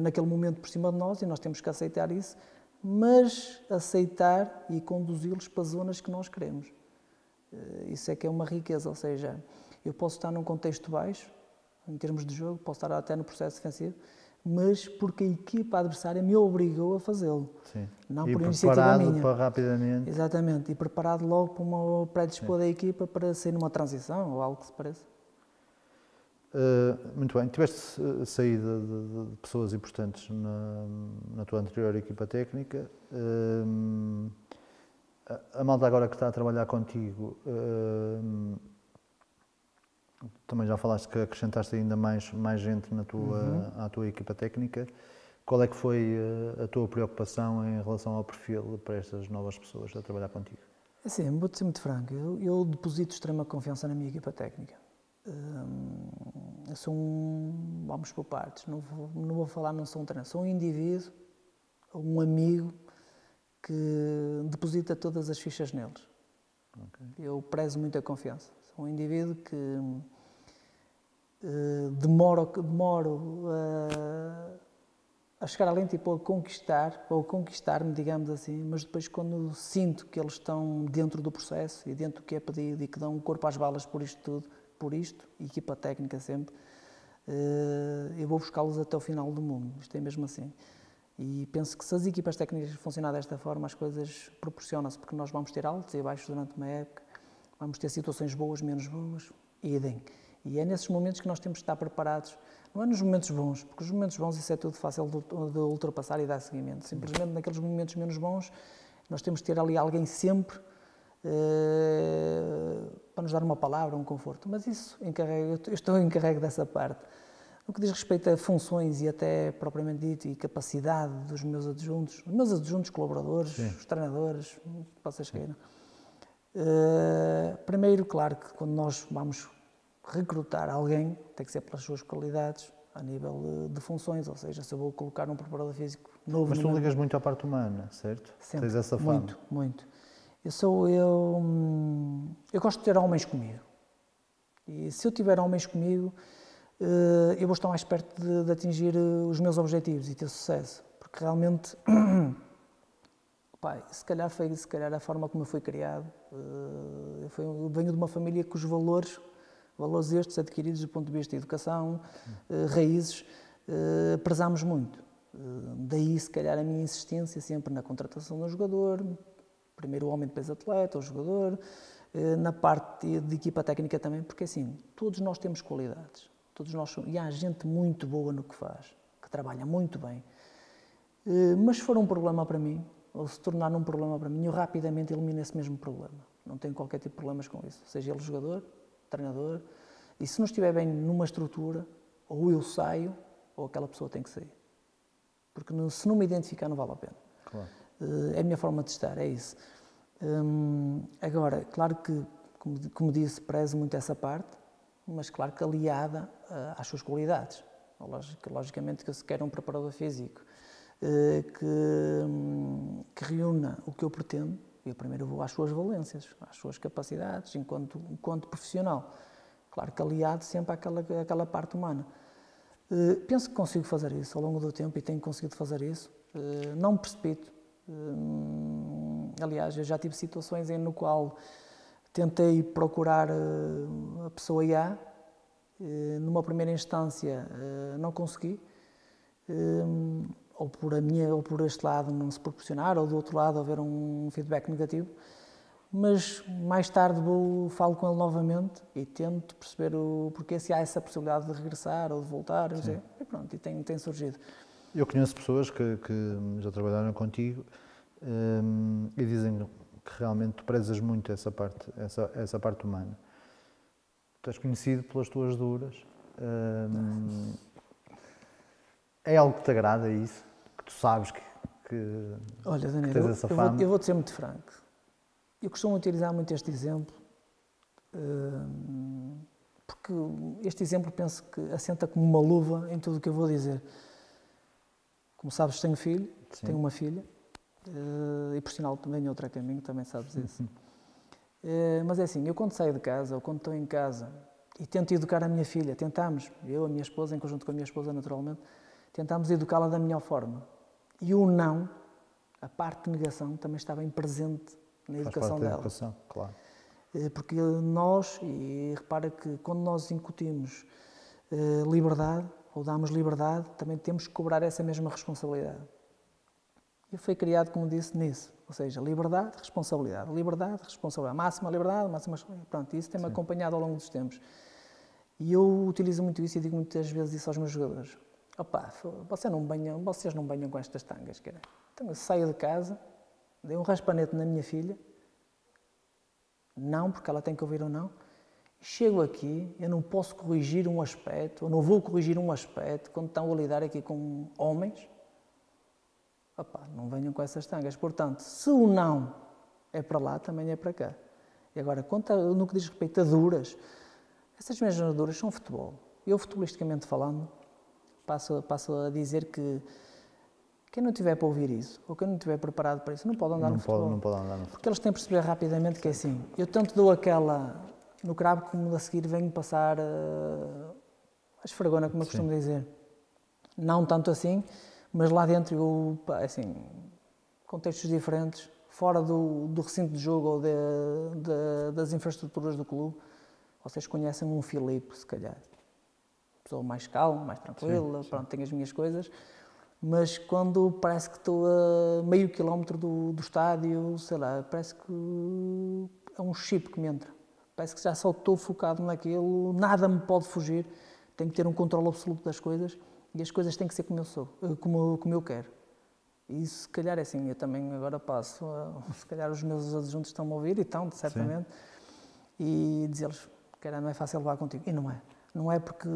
naquele momento por cima de nós e nós temos que aceitar isso, mas aceitar e conduzi-los para zonas que nós queremos. Isso é que é uma riqueza, ou seja, eu posso estar num contexto baixo, em termos de jogo, posso estar até no processo defensivo, mas porque a equipa adversária me obrigou a fazê-lo. Não por iniciativa minha. Para rapidamente. Exatamente, e preparado logo para uma pré-dispor da equipa para sair numa transição ou algo que se pareça. Muito bem, tiveste saída de pessoas importantes na tua anterior equipa técnica. A malta agora que está a trabalhar contigo, também já falaste que acrescentaste ainda mais gente à tua equipa técnica. Qual é que foi a tua preocupação em relação ao perfil para estas novas pessoas a trabalhar contigo? Assim, vou-te ser muito franco, eu deposito extrema confiança na minha equipa técnica. Eu sou vamos por partes, não vou falar, não sou um treinador, sou um indivíduo, um amigo que deposita todas as fichas neles. Eu prezo muito a confiança. Sou um indivíduo que demoro a chegar além, tipo, a conquistar-me, digamos assim, mas depois quando sinto que eles estão dentro do processo e dentro do que é pedido e que dão o corpo às balas por isto tudo, equipa técnica sempre, eu vou buscá-los até o final do mundo, isto é mesmo assim. E penso que se as equipas técnicas funcionarem desta forma, as coisas proporcionam-se, porque nós vamos ter altos e baixos durante uma época, vamos ter situações boas, menos boas, idem. E é nesses momentos que nós temos de estar preparados, não é nos momentos bons, porque os momentos bons isso é tudo fácil de ultrapassar e dar seguimento. Simplesmente naqueles momentos menos bons, nós temos de ter ali alguém sempre para nos dar uma palavra, um conforto. Mas isso, eu estou encarregue dessa parte. No que diz respeito a funções e até, propriamente dito, e capacidade dos meus adjuntos, colaboradores, os treinadores, vocês queiram. Primeiro, claro que quando nós vamos recrutar alguém, tem que ser pelas suas qualidades, a nível de funções, ou seja, se eu vou colocar um preparador físico novo... Mas tu ligas muito à parte humana, certo? Sempre. Tens essa fama. Muito. Eu gosto de ter homens comigo. E se eu tiver homens comigo, eu vou estar mais perto de atingir os meus objetivos e ter sucesso. Porque realmente, se calhar a forma como eu fui criado, eu venho de uma família cujos valores estes adquiridos do ponto de vista de educação, raízes, prezamos muito. Daí, se calhar, a minha insistência sempre na contratação do jogador, primeiro o homem, depois o atleta, o jogador, na parte de equipa técnica também, porque assim, todos nós temos qualidades, e há gente muito boa no que faz, que trabalha muito bem, mas se for um problema para mim, ou se tornar um problema para mim, eu rapidamente elimino esse mesmo problema, não tenho qualquer tipo de problemas com isso, seja ele jogador, treinador, e se não estiver bem numa estrutura, ou eu saio, ou aquela pessoa tem que sair. Porque se não me identificar, não vale a pena. Claro. É a minha forma de estar, é isso. Agora, claro que, como disse, prezo muito essa parte, mas claro que aliada às suas qualidades. Logicamente que se quer um preparador físico que reúna o que eu pretendo, eu primeiro vou às suas valências, às suas capacidades, enquanto profissional. Claro que aliado sempre àquela parte humana. Penso que consigo fazer isso ao longo do tempo e tenho conseguido fazer isso. Não me precipito. Aliás, eu já tive situações no qual tentei procurar a pessoa A, numa primeira instância não consegui, ou por este lado não se proporcionar, ou do outro lado haver um feedback negativo, mas mais tarde falo com ele novamente e tento perceber porque se há essa possibilidade de regressar ou de voltar, e pronto, e tem surgido. Eu conheço pessoas que já trabalharam contigo e dizem que realmente tu prezas muito essa parte humana. Tu és conhecido pelas tuas duras. É algo que te agrada isso? Que tu sabes que Olha, Daniel, tens essa fama? eu vou-te ser muito franco. Eu costumo utilizar muito este exemplo, porque este exemplo penso que assenta como uma luva em tudo o que eu vou dizer. Como sabes, tenho filho, tenho uma filha, e por sinal também outro a caminho, também sabes isso. Mas é assim, eu quando saio de casa, ou quando estou em casa, e tento educar a minha filha, tentamos, eu, a minha esposa, em conjunto com a minha esposa naturalmente, tentamos educá-la da melhor forma. E o não, a parte de negação, também está bem presente na educação dela. Educação, claro. Porque nós, e repara que quando nós incutimos liberdade, ou damos liberdade, também temos que cobrar essa mesma responsabilidade. Eu fui criado, como disse, nisso. Ou seja, liberdade, responsabilidade. Liberdade, responsabilidade. Máxima liberdade, máxima responsabilidade. Pronto, isso tem-me acompanhado ao longo dos tempos. E eu utilizo muito isso e digo muitas vezes isso aos meus jogadores. Opa, vocês não banham com estas tangas, cara. Então eu saio de casa, dei um raspanete na minha filha, não, porque ela tem que ouvir ou não. Chego aqui, eu não posso corrigir um aspecto, eu não vou corrigir um aspecto quando estão a lidar aqui com homens. Opa, não venham com essas tangas. Portanto, se o não é para lá, também é para cá. E agora, no que diz respeito a duras, essas mesmas duras são futebol. Eu, futebolisticamente falando, passo a dizer que quem não tiver para ouvir isso, ou quem não estiver preparado para isso, não pode andar no futebol. Não pode andar no futebol. Porque eles têm que perceber rapidamente que é assim. Eu tanto dou aquela no cravo como a seguir venho passar a esfregona, como eu costumo dizer. Não tanto assim, mas lá dentro, assim, contextos diferentes, fora do recinto de jogo ou das infraestruturas do clube, vocês conhecem um Filipe, se calhar. Pessoa mais calma, mais tranquila, pronto, tenho as minhas coisas, mas quando parece que estou a meio quilómetro do estádio, sei lá, parece que é um chip que me entra. Parece que já só estou focado naquilo, nada me pode fugir, tenho que ter um controle absoluto das coisas e as coisas têm que ser como eu sou, como eu quero. E isso, se calhar, é assim, eu também agora passo, se calhar os meus adjuntos estão-me a ouvir, e estão, certamente, e dizer-lhes, cara, não é fácil levar contigo. E não é. Não é porque,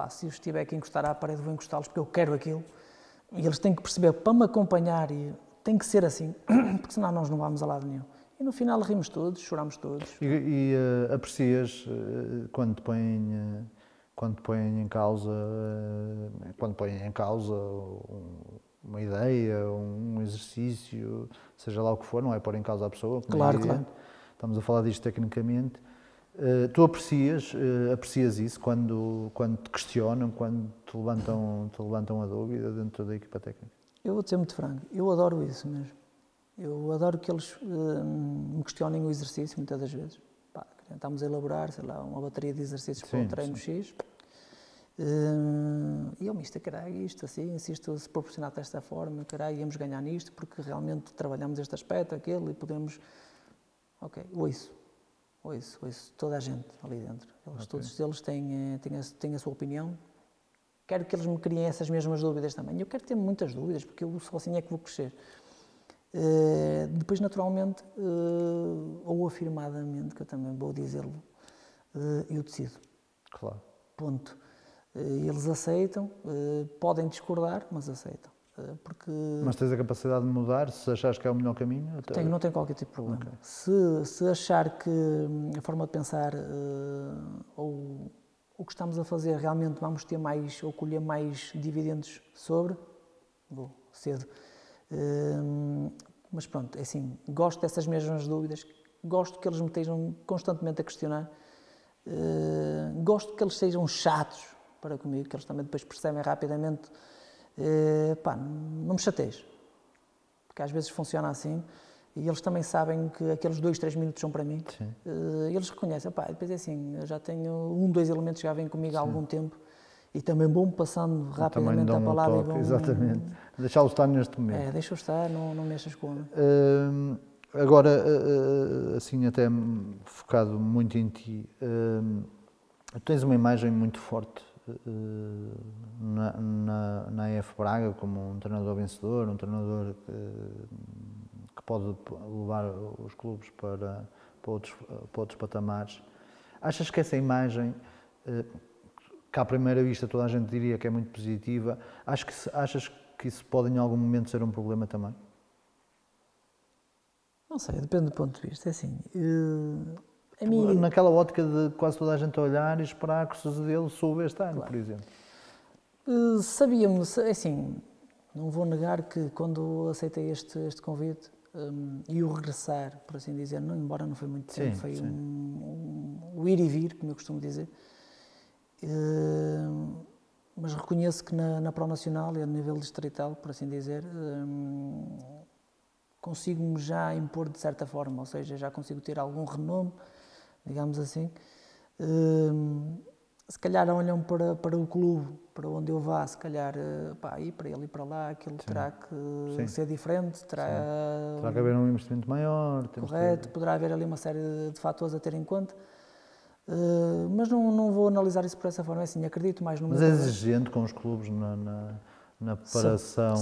se eu estiver aqui a encostar à parede, vou encostá-los porque eu quero aquilo. E eles têm que perceber, para me acompanhar, e tem que ser assim, porque senão nós não vamos a lado nenhum. E no final rimos todos, choramos todos. E aprecias quando te põem em causa, uma ideia, um exercício, seja lá o que for, não é pôr em causa a pessoa, como claro, é evidente. Claro. Estamos a falar disto tecnicamente. Tu aprecias isso quando te questionam, quando te levantam a dúvida dentro da equipa técnica? Eu vou-te ser muito franco, eu adoro isso mesmo. Eu adoro que eles me questionem o exercício, muitas das vezes. Estamos a elaborar, sei lá, uma bateria de exercícios para o treino X. E eu, mister, caralho, isto assim, se isto se proporcionar desta forma, caralho, íamos ganhar nisto, porque realmente trabalhamos este aspecto, aquele, e podemos... Ok, ouço toda a gente ali dentro. Todos eles têm a sua opinião. Quero que eles me criem essas mesmas dúvidas também. Eu quero ter muitas dúvidas, porque eu só assim é que vou crescer. Depois, naturalmente, ou afirmadamente, que eu também vou dizê-lo, eu decido. Claro. Ponto. Eles aceitam, podem discordar, mas aceitam. Porque... Mas tens a capacidade de mudar, se achares que é o melhor caminho? Não tenho qualquer tipo de problema. Okay. Se achar que a forma de pensar ou o que estamos a fazer realmente vamos ter mais ou colher mais dividendos sobre, vou cedo. Mas pronto, é assim, gosto dessas mesmas dúvidas, gosto que eles me estejam constantemente a questionar, gosto que eles sejam chatos para comigo, que eles também depois percebem rapidamente. Não me chateies, porque às vezes funciona assim e eles também sabem que aqueles 2-3 minutos são para mim. Eles reconhecem, depois é assim, eu já tenho 2 elementos que já vêm comigo há algum tempo e também vão passando rapidamente a palavra. Toque, exatamente, deixá-lo estar neste momento. Deixa-o estar, não mexas com ele. Agora, assim até focado muito em ti, tens uma imagem muito forte na AF Braga como um treinador vencedor, um treinador que pode levar os clubes para outros patamares. Achas que essa imagem, que à primeira vista toda a gente diria que é muito positiva, achas que isso pode em algum momento ser um problema também? Não sei, depende do ponto de vista. É assim, naquela ótica de quase toda a gente olhar e esperar que o Sozedelo suba este ano, por exemplo. Sabíamos, assim, não vou negar que quando aceitei este convite e o regressar, por assim dizer, embora não foi muito tempo, foi um ir e vir, como eu costumo dizer, mas reconheço que na Pro Nacional e a nível distrital, por assim dizer, consigo-me já impor de certa forma, ou seja, já consigo ter algum renome, digamos assim. Se calhar olham para o clube, para onde eu vá, se calhar, ir para ele e para lá, aquilo terá que ser diferente, terá que haver um investimento maior. Correto, poderá haver ali uma série de fatores a ter em conta, mas não vou analisar isso por essa forma, assim, acredito mais no meu Mas é trabalho. exigente com os clubes na preparação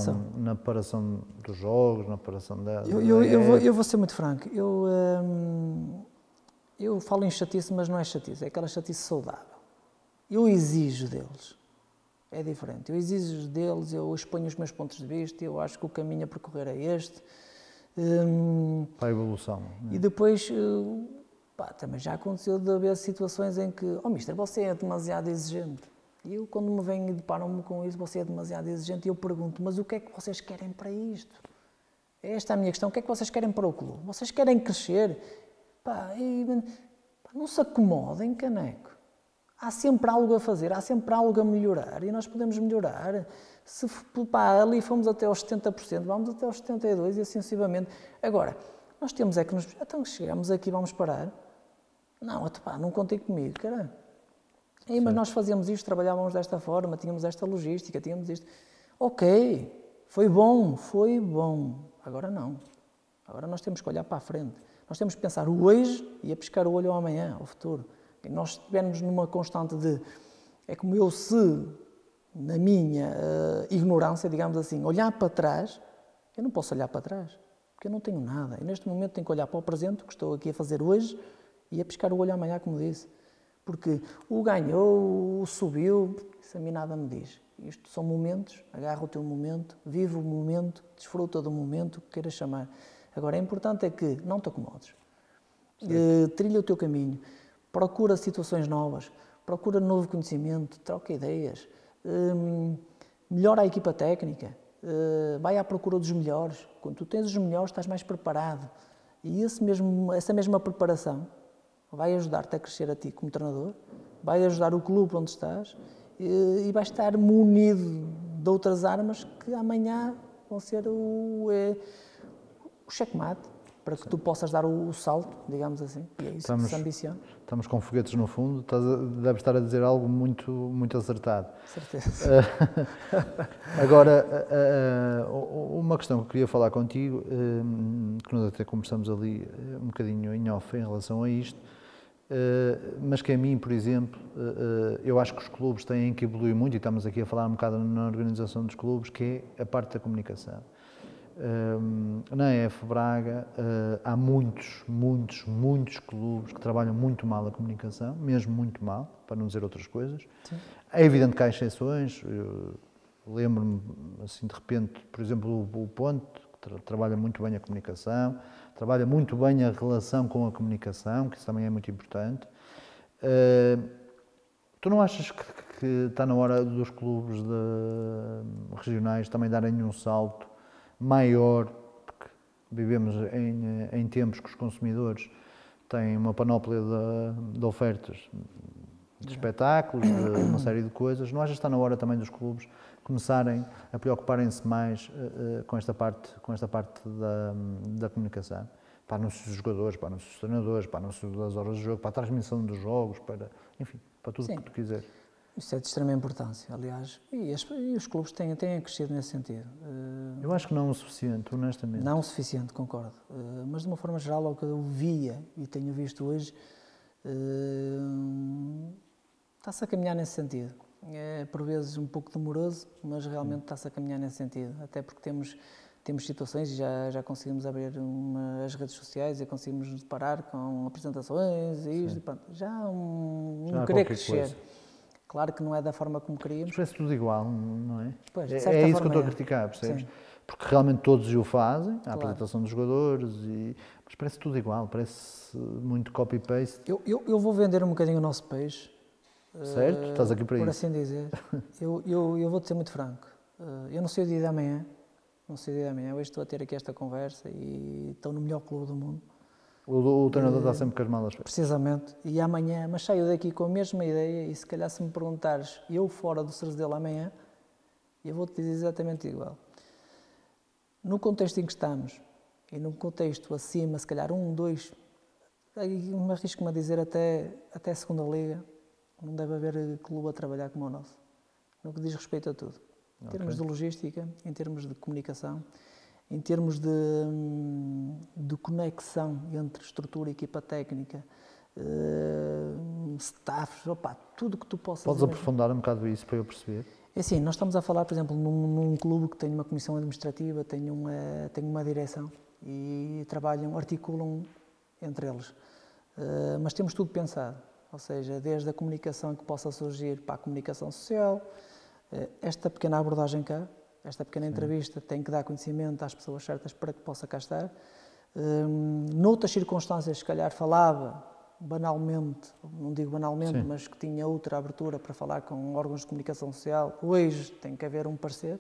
dos jogos, na preparação da... Eu vou ser muito franco, eu falo em chatice, mas não é chatice, é aquela chatice saudável. Eu exijo deles, é diferente, eu exijo deles, eu exponho os meus pontos de vista, eu acho que o caminho a percorrer é este. Para a evolução. E depois, também já aconteceu de haver situações em que, mister, você é demasiado exigente. E eu, quando me venho e deparam-me com isso, você é demasiado exigente, e eu pergunto, mas o que é que vocês querem para isto? Esta é a minha questão, o que é que vocês querem para o clube? Vocês querem crescer? Não se acomodem, caneco. Há sempre algo a fazer, há sempre algo a melhorar, e nós podemos melhorar. Se ali fomos até aos 70%, vamos até aos 72% e assim sucessivamente. Agora, nós temos é que então chegamos aqui, vamos parar? Não contem comigo, caralho. Mas nós fazíamos isto, trabalhávamos desta forma, tínhamos esta logística, tínhamos isto. Ok, foi bom. Agora não. Agora nós temos que olhar para a frente. Nós temos que pensar o hoje e a pescar o olho ao amanhã, ao futuro. E nós estivermos numa constante de... É como eu, se, na minha ignorância, digamos assim, olhar para trás, eu não posso olhar para trás, porque eu não tenho nada. E neste momento tenho que olhar para o presente, que estou aqui a fazer hoje, e a pescar o olho amanhã, como disse. Porque o ganhou, o subiu, isso a mim nada me diz. Isto são momentos, agarra o teu momento, vive o momento, desfruta do momento, o que queiras chamar. Agora, é importante é que não te acomodes. Trilha o teu caminho, procura situações novas, procura novo conhecimento, troca ideias, melhora a equipa técnica, vai à procura dos melhores. Quando tu tens os melhores, estás mais preparado. E essa mesma preparação vai ajudar-te a crescer a ti como treinador, vai ajudar o clube onde estás e vais estar munido de outras armas que amanhã vão ser o checkmate, para que tu possas dar o salto, digamos assim, e é isso que se ambiciona. Estamos com foguetes no fundo, deves estar a dizer algo muito, muito acertado. Certeza. Agora, uma questão que eu queria falar contigo, que nós até conversamos ali um bocadinho em off em relação a isto, mas que a mim, por exemplo, eu acho que os clubes têm que evoluir muito, e estamos aqui a falar um bocado na organização dos clubes, que é a parte da comunicação. Na EF Braga há muitos clubes que trabalham muito mal a comunicação, mesmo muito mal, para não dizer outras coisas. Sim. É evidente que há exceções. Lembro-me, assim, de repente, por exemplo, o Ponte, que trabalha muito bem a comunicação, trabalha muito bem a relação com a comunicação, que isso também é muito importante. Tu não achas que está na hora dos clubes regionais também darem um salto maior, porque vivemos em tempos que os consumidores têm uma panóplia de ofertas, de espetáculos, de uma série de coisas? Não achas que está na hora também dos clubes começarem a preocuparem-se mais com esta parte da comunicação? Para anúncios dos jogadores, para anúncios dos treinadores, para anúncios das horas de jogo, para a transmissão dos jogos, enfim, para tudo o que tu quiseres. Isso é de extrema importância, aliás, e os clubes têm crescido nesse sentido. Eu acho que não o suficiente, honestamente. Não o suficiente, concordo. Mas de uma forma geral, ao que eu via e tenho visto hoje, está-se a caminhar nesse sentido. É por vezes um pouco demoroso, mas realmente está-se a caminhar nesse sentido. Até porque temos temos situações e já conseguimos abrir as redes sociais e conseguimos nos deparar com apresentações e isto, pronto, já há um Já há querer qualquer crescer. coisa. Claro que não é da forma como Mas queríamos. parece tudo igual, não é? Pois, de É certa isso que eu forma estou a é. criticar, percebes? Sim. Porque realmente todos o fazem, a Claro. apresentação dos jogadores, mas parece tudo igual, parece muito copy-paste. Eu vou vender um bocadinho o nosso peixe. Certo? Estás aqui para por isso. assim dizer. Eu vou-te ser muito franco. Eu não sei o dia de amanhã. Não sei o dia de amanhã. Hoje estou a ter aqui esta conversa e estou no melhor clube do mundo. O treinador está sempre com as malas feitas. Precisamente. E amanhã, mas saio daqui com a mesma ideia e se calhar se me perguntares, eu fora do Cerzedelo amanhã, eu vou-te dizer exatamente igual. No contexto em que estamos e num contexto acima, se calhar 1, 2, me arrisco-me a dizer até a segunda liga, não deve haver clube a trabalhar como o nosso, no que diz respeito a tudo. Em termos de logística, em termos de comunicação, em termos de conexão entre estrutura e equipa técnica, staffs, tudo que tu possas Podes imaginar. aprofundar um bocado isso para eu perceber? É assim, nós estamos a falar, por exemplo, num clube que tem uma comissão administrativa, tem uma direção e articulam entre eles. Mas temos tudo pensado, ou seja, desde a comunicação que possa surgir para a comunicação social, esta pequena abordagem cá, esta pequena entrevista tem que dar conhecimento às pessoas certas para que possa cá estar. Noutras circunstâncias, se calhar falava banalmente, não digo banalmente, Sim. mas que tinha outra abertura para falar com órgãos de comunicação social. Hoje tem que haver um parecer.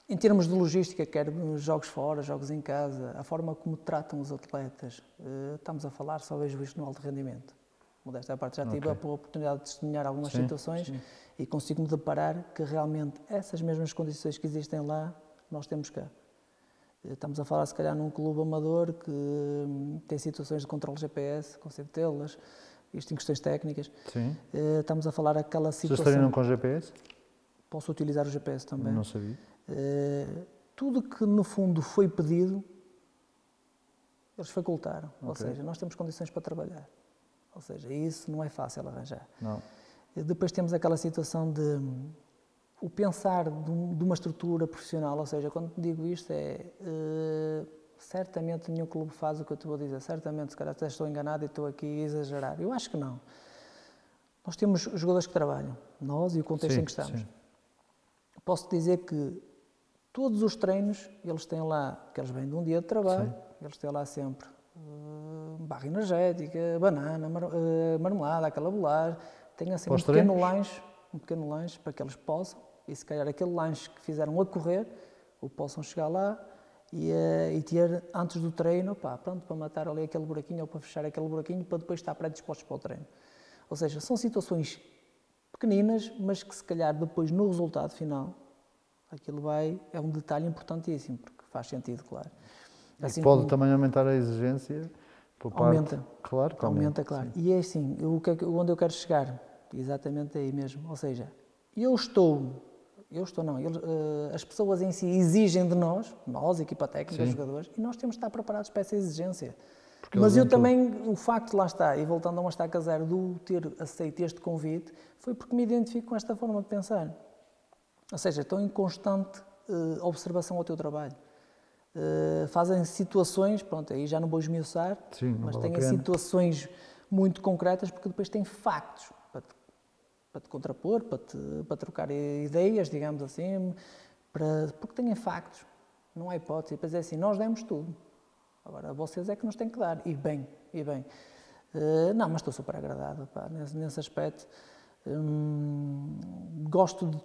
Em termos de logística, quer jogos fora, jogos em casa, a forma como tratam os atletas, estamos a falar, só vejo isto no alto rendimento. Modéstia à parte, já tive a oportunidade de testemunhar algumas situações e consigo-me deparar que realmente essas mesmas condições que existem lá, nós temos cá. Estamos a falar, se calhar, num clube amador que tem situações de controle GPS, consigo tê-las, isto em questões técnicas. Sim. Estamos a falar aquela situação... Vocês treinam com GPS? Posso utilizar o GPS também. Não sabia. Tudo que, no fundo, foi pedido, eles facultaram. Ou seja, nós temos condições para trabalhar. Ou seja, isso não é fácil arranjar. Não. Depois temos aquela situação de o pensar de uma estrutura profissional, ou seja, quando digo isto certamente nenhum clube faz o que eu te vou dizer, certamente, se calhar até estou enganado e estou aqui a exagerar. Eu acho que não. Nós temos jogadores que trabalham, nós e o contexto em que estamos. Sim. Posso dizer que todos os treinos, eles têm lá, que eles vêm de um dia de trabalho, eles têm lá sempre barra energética, banana, marmelada, aquela bolagem, tem assim um pequeno lanche para que eles possam, e se calhar aquele lanche que fizeram a correr, o possam chegar lá e ter antes do treino, pronto, para matar ali aquele buraquinho ou para fechar aquele buraquinho, para depois estar predispostos para o treino. Ou seja, são situações pequeninas, mas que se calhar depois no resultado final, aquilo é um detalhe importantíssimo, porque faz sentido, claro. Assim, pode também aumentar a exigência por parte... Aumenta. Claro que aumenta, claro. Sim. E é assim, onde eu quero chegar, exatamente aí mesmo, ou seja, as pessoas em si exigem de nós, equipa técnica, jogadores, e nós temos de estar preparados para essa exigência. Porque mas eu também, o facto de lá estar, e voltando a uma estaca zero, de ter aceito este convite, foi porque me identifico com esta forma de pensar. Ou seja, estou em constante observação ao teu trabalho. Fazem situações, pronto, aí já não vou esmiuçar, mas têm situações muito concretas, porque depois têm factos para te contrapor, para trocar ideias, digamos assim, porque têm factos, não há hipótese. E depois é assim, nós demos tudo. Agora, vocês é que nos têm que dar, e bem. Não, mas estou super agradado, nesse aspecto. Gosto de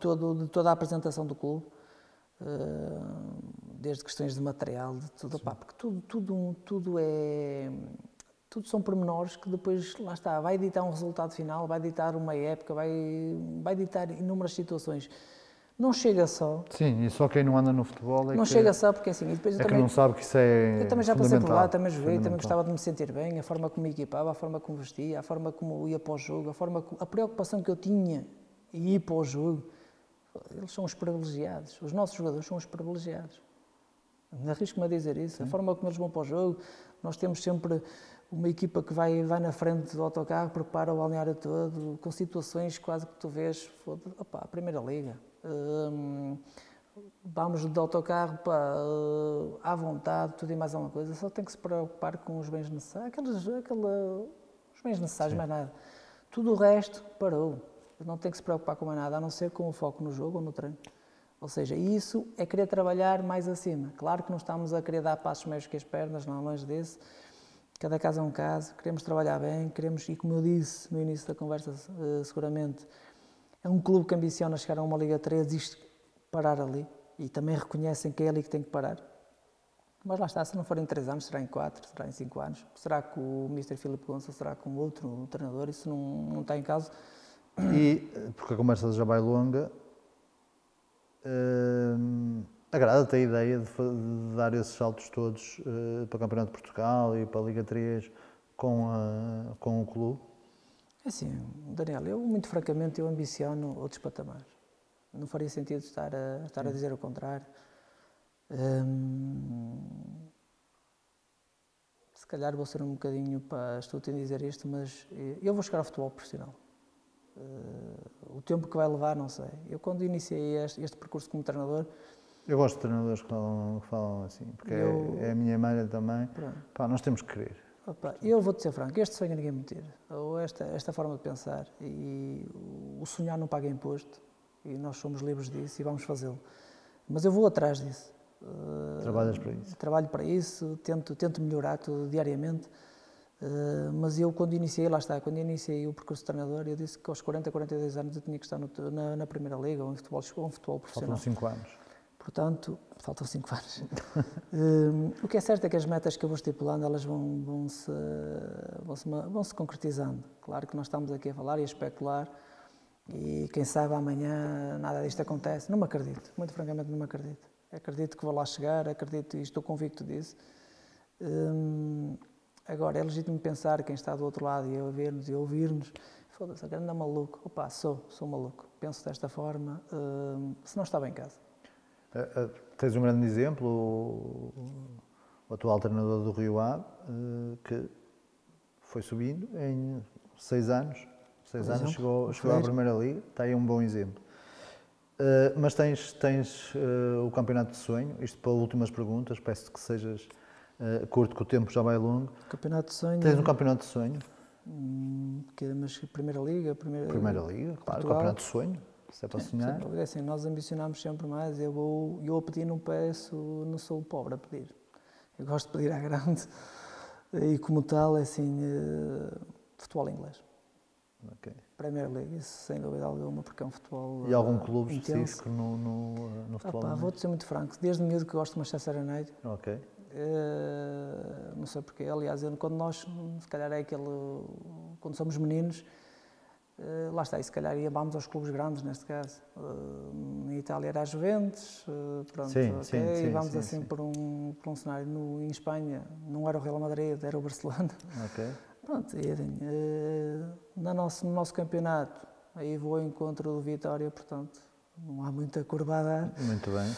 toda a apresentação do clube, desde questões de material, de tudo, porque tudo são pormenores que depois, lá está, vai ditar um resultado final, vai ditar uma época, vai ditar inúmeras situações. Não chega só. Sim, e só quem não anda no futebol não chega só, porque assim, e depois que não sabe que isso é eu também já passei por lá, também joguei, também gostava de me sentir bem, a forma como me equipava, a forma como vestia, a forma como ia para o jogo, a preocupação que eu tinha em ir para o jogo. Eles são os privilegiados, os nossos jogadores são os privilegiados. Arrisco-me a dizer isso, a forma como eles vão para o jogo, nós temos sempre uma equipa que vai na frente do autocarro, prepara o balneário todo, com situações quase que tu vês, a Primeira Liga. vamos de autocarro à vontade, tudo e mais alguma coisa, só tem que se preocupar com os bens necessários, os bens necessários, mais nada. Tudo o resto parou. Não tem que se preocupar com mais nada, a não ser com o foco no jogo ou no treino. Ou seja, isso é querer trabalhar mais acima. Claro que não estamos a querer dar passos maiores que as pernas, não, longe disso. Cada caso é um caso, queremos trabalhar bem, queremos, e como eu disse no início da conversa, seguramente, é um clube que ambiciona chegar a uma Liga 3 e parar ali. E também reconhecem que é ali que tem que parar. Mas lá está, se não for em 3 anos, será em 4, será em 5 anos. Será com o Mr. Filipe Gonçalves, será com outro treinador, isso não está em causa. E, porque a conversa já vai longa, agrada-te a ideia de dar esses saltos todos para o Campeonato de Portugal e para a Liga 3 com o clube? É assim, Daniel, eu muito francamente eu ambiciono outros patamares. Não faria sentido estar a dizer o contrário. Se calhar vou ser um bocadinho astuto em dizer isto, mas eu vou chegar ao futebol profissional. O tempo que vai levar, não sei. Eu, quando iniciei este percurso como treinador... Eu gosto de treinadores que falam assim, porque é a minha maneira também. Pá, nós temos que querer. Opa, eu vou-te ser franco, este sonho ninguém me tira. Ou esta forma de pensar. E o sonhar não paga imposto. E nós somos livres disso e vamos fazê-lo. Mas eu vou atrás disso. Trabalhas para isso? Trabalho para isso, tento melhorar tudo diariamente. Mas eu, quando iniciei o percurso de treinador, eu disse que aos 40, 42 anos eu tinha que estar na Primeira Liga ou em futebol profissional. Faltam 5 anos. Portanto, faltam 5 anos. O que é certo é que as metas que eu vou estipulando, elas vão se concretizando. Claro que nós estamos aqui a falar e a especular e quem sabe amanhã nada disto acontece. Não me acredito, muito francamente não me acredito. Acredito que vou lá chegar, acredito e estou convicto disso. Agora, é legítimo pensar quem está do outro lado e a ver-nos e a ouvir-nos, foda-se, agora anda maluco. Opa, sou maluco. Penso desta forma, se não estava em casa. Tens um grande exemplo, o atual treinador do Rio Ave, que foi subindo em 6 anos. 6 anos chegou à Primeira Liga, está aí um bom exemplo. Mas tens o campeonato de sonho, isto para últimas perguntas, peço que sejas curto, que o tempo já vai longo. Campeonato de sonho. Tens um campeonato de sonho? Mas Primeira Liga? Primeira Liga, claro, Portugal. Campeonato de sonho, se é para sonhar. É assim, nós ambicionamos sempre mais, eu a pedir não peço, não sou pobre a pedir. Eu gosto de pedir à grande e como tal, é assim, futebol inglês. Okay. Premier League, isso sem dúvida alguma, porque é um futebol E algum clube intenso. específico no futebol? Vou-te ser muito franco, desde miúdo que gosto de Manchester United. Ok. Não sei porquê, aliás, quando nós, se calhar é quando somos meninos, lá está, e se calhar vamos aos clubes grandes, neste caso. Em Itália era a Juventus, pronto, sim, okay, sim, e vamos sim, assim sim. por um cenário. Em Espanha não era o Real Madrid, era o Barcelona. Ok. Pronto, e assim, no nosso campeonato, aí vou ao encontro do Vitória, portanto, não há muita curva a dar. Muito bem.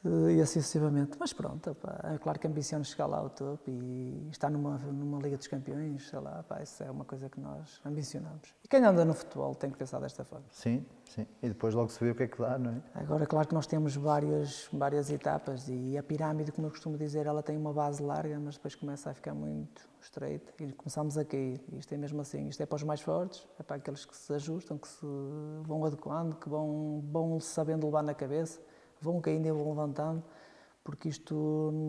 E assim sucessivamente. Mas pronto, opa, é claro que ambiciono chegar lá ao topo e estar numa Liga dos Campeões, sei lá, opa, isso é uma coisa que nós ambicionamos. E quem anda no futebol tem que pensar desta forma. Sim, sim. E depois logo se vê o que é que dá, não é? Agora, claro que nós temos várias etapas e a pirâmide, como eu costumo dizer, ela tem uma base larga, mas depois começa a ficar muito estreita e começamos a cair. E isto é mesmo assim, isto é para os mais fortes, é para aqueles que se ajustam, que se vão adequando, que vão sabendo levar na cabeça, vão caindo e vão levantando, porque isto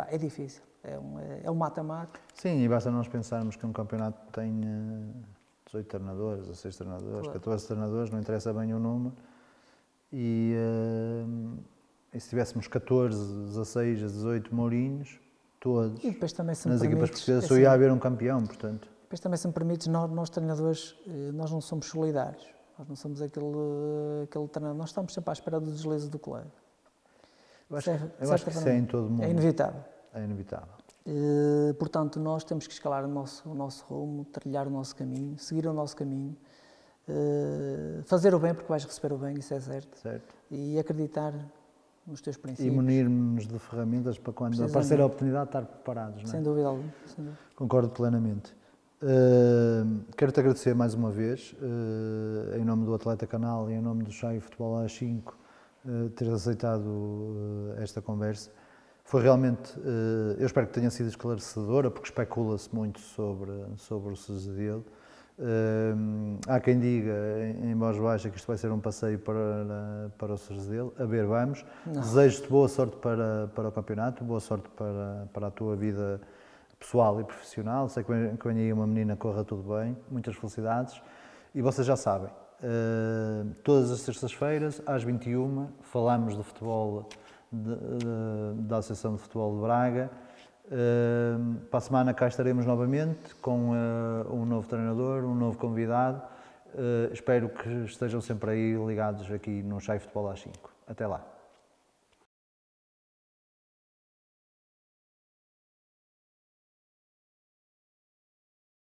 é difícil, é um mata-mata. Sim, e basta nós pensarmos que um campeonato tem 18 treinadores, 16 treinadores, claro. 14 treinadores, não interessa bem o número, e se tivéssemos 14, 16, 18 Mourinhos, todos, e depois também, se nas me equipas permites, portuguesas, só ia haver um campeão, portanto. Depois também, se me permites, nós treinadores, nós não somos solidários. Nós não somos aquele treinador, nós estamos sempre à espera dos deslizes do colega. Eu acho que isso é em todo o mundo. É inevitável. É inevitável. Portanto, nós temos que escalar o nosso rumo, trilhar o nosso caminho, seguir o nosso caminho, fazer o bem porque vais receber o bem, isso é certo. Certo. E acreditar nos teus princípios. E munir-nos de ferramentas para quando aparecer a oportunidade estar preparados, não é? Sem dúvida alguma. Sem dúvida. Concordo plenamente. Quero-te agradecer mais uma vez, em nome do Atleta Canal e em nome do Chai Futebol às 5, teres aceitado esta conversa. Foi realmente, eu espero que tenha sido esclarecedora, porque especula-se muito sobre o sucedido. Há quem diga em voz baixa que isto vai ser um passeio para o Cerzedelo. A ver, vamos. Desejo-te boa sorte para o campeonato, boa sorte para a tua vida pessoal e profissional. Sei que vem aí uma menina, corra tudo bem, muitas felicidades. E vocês já sabem, todas as sextas-feiras, às 21h, falamos de futebol da Associação de Futebol de Braga. Para a semana cá estaremos novamente com um novo treinador, um novo convidado. Espero que estejam sempre aí ligados aqui no Chai Futebol às 5. Até lá.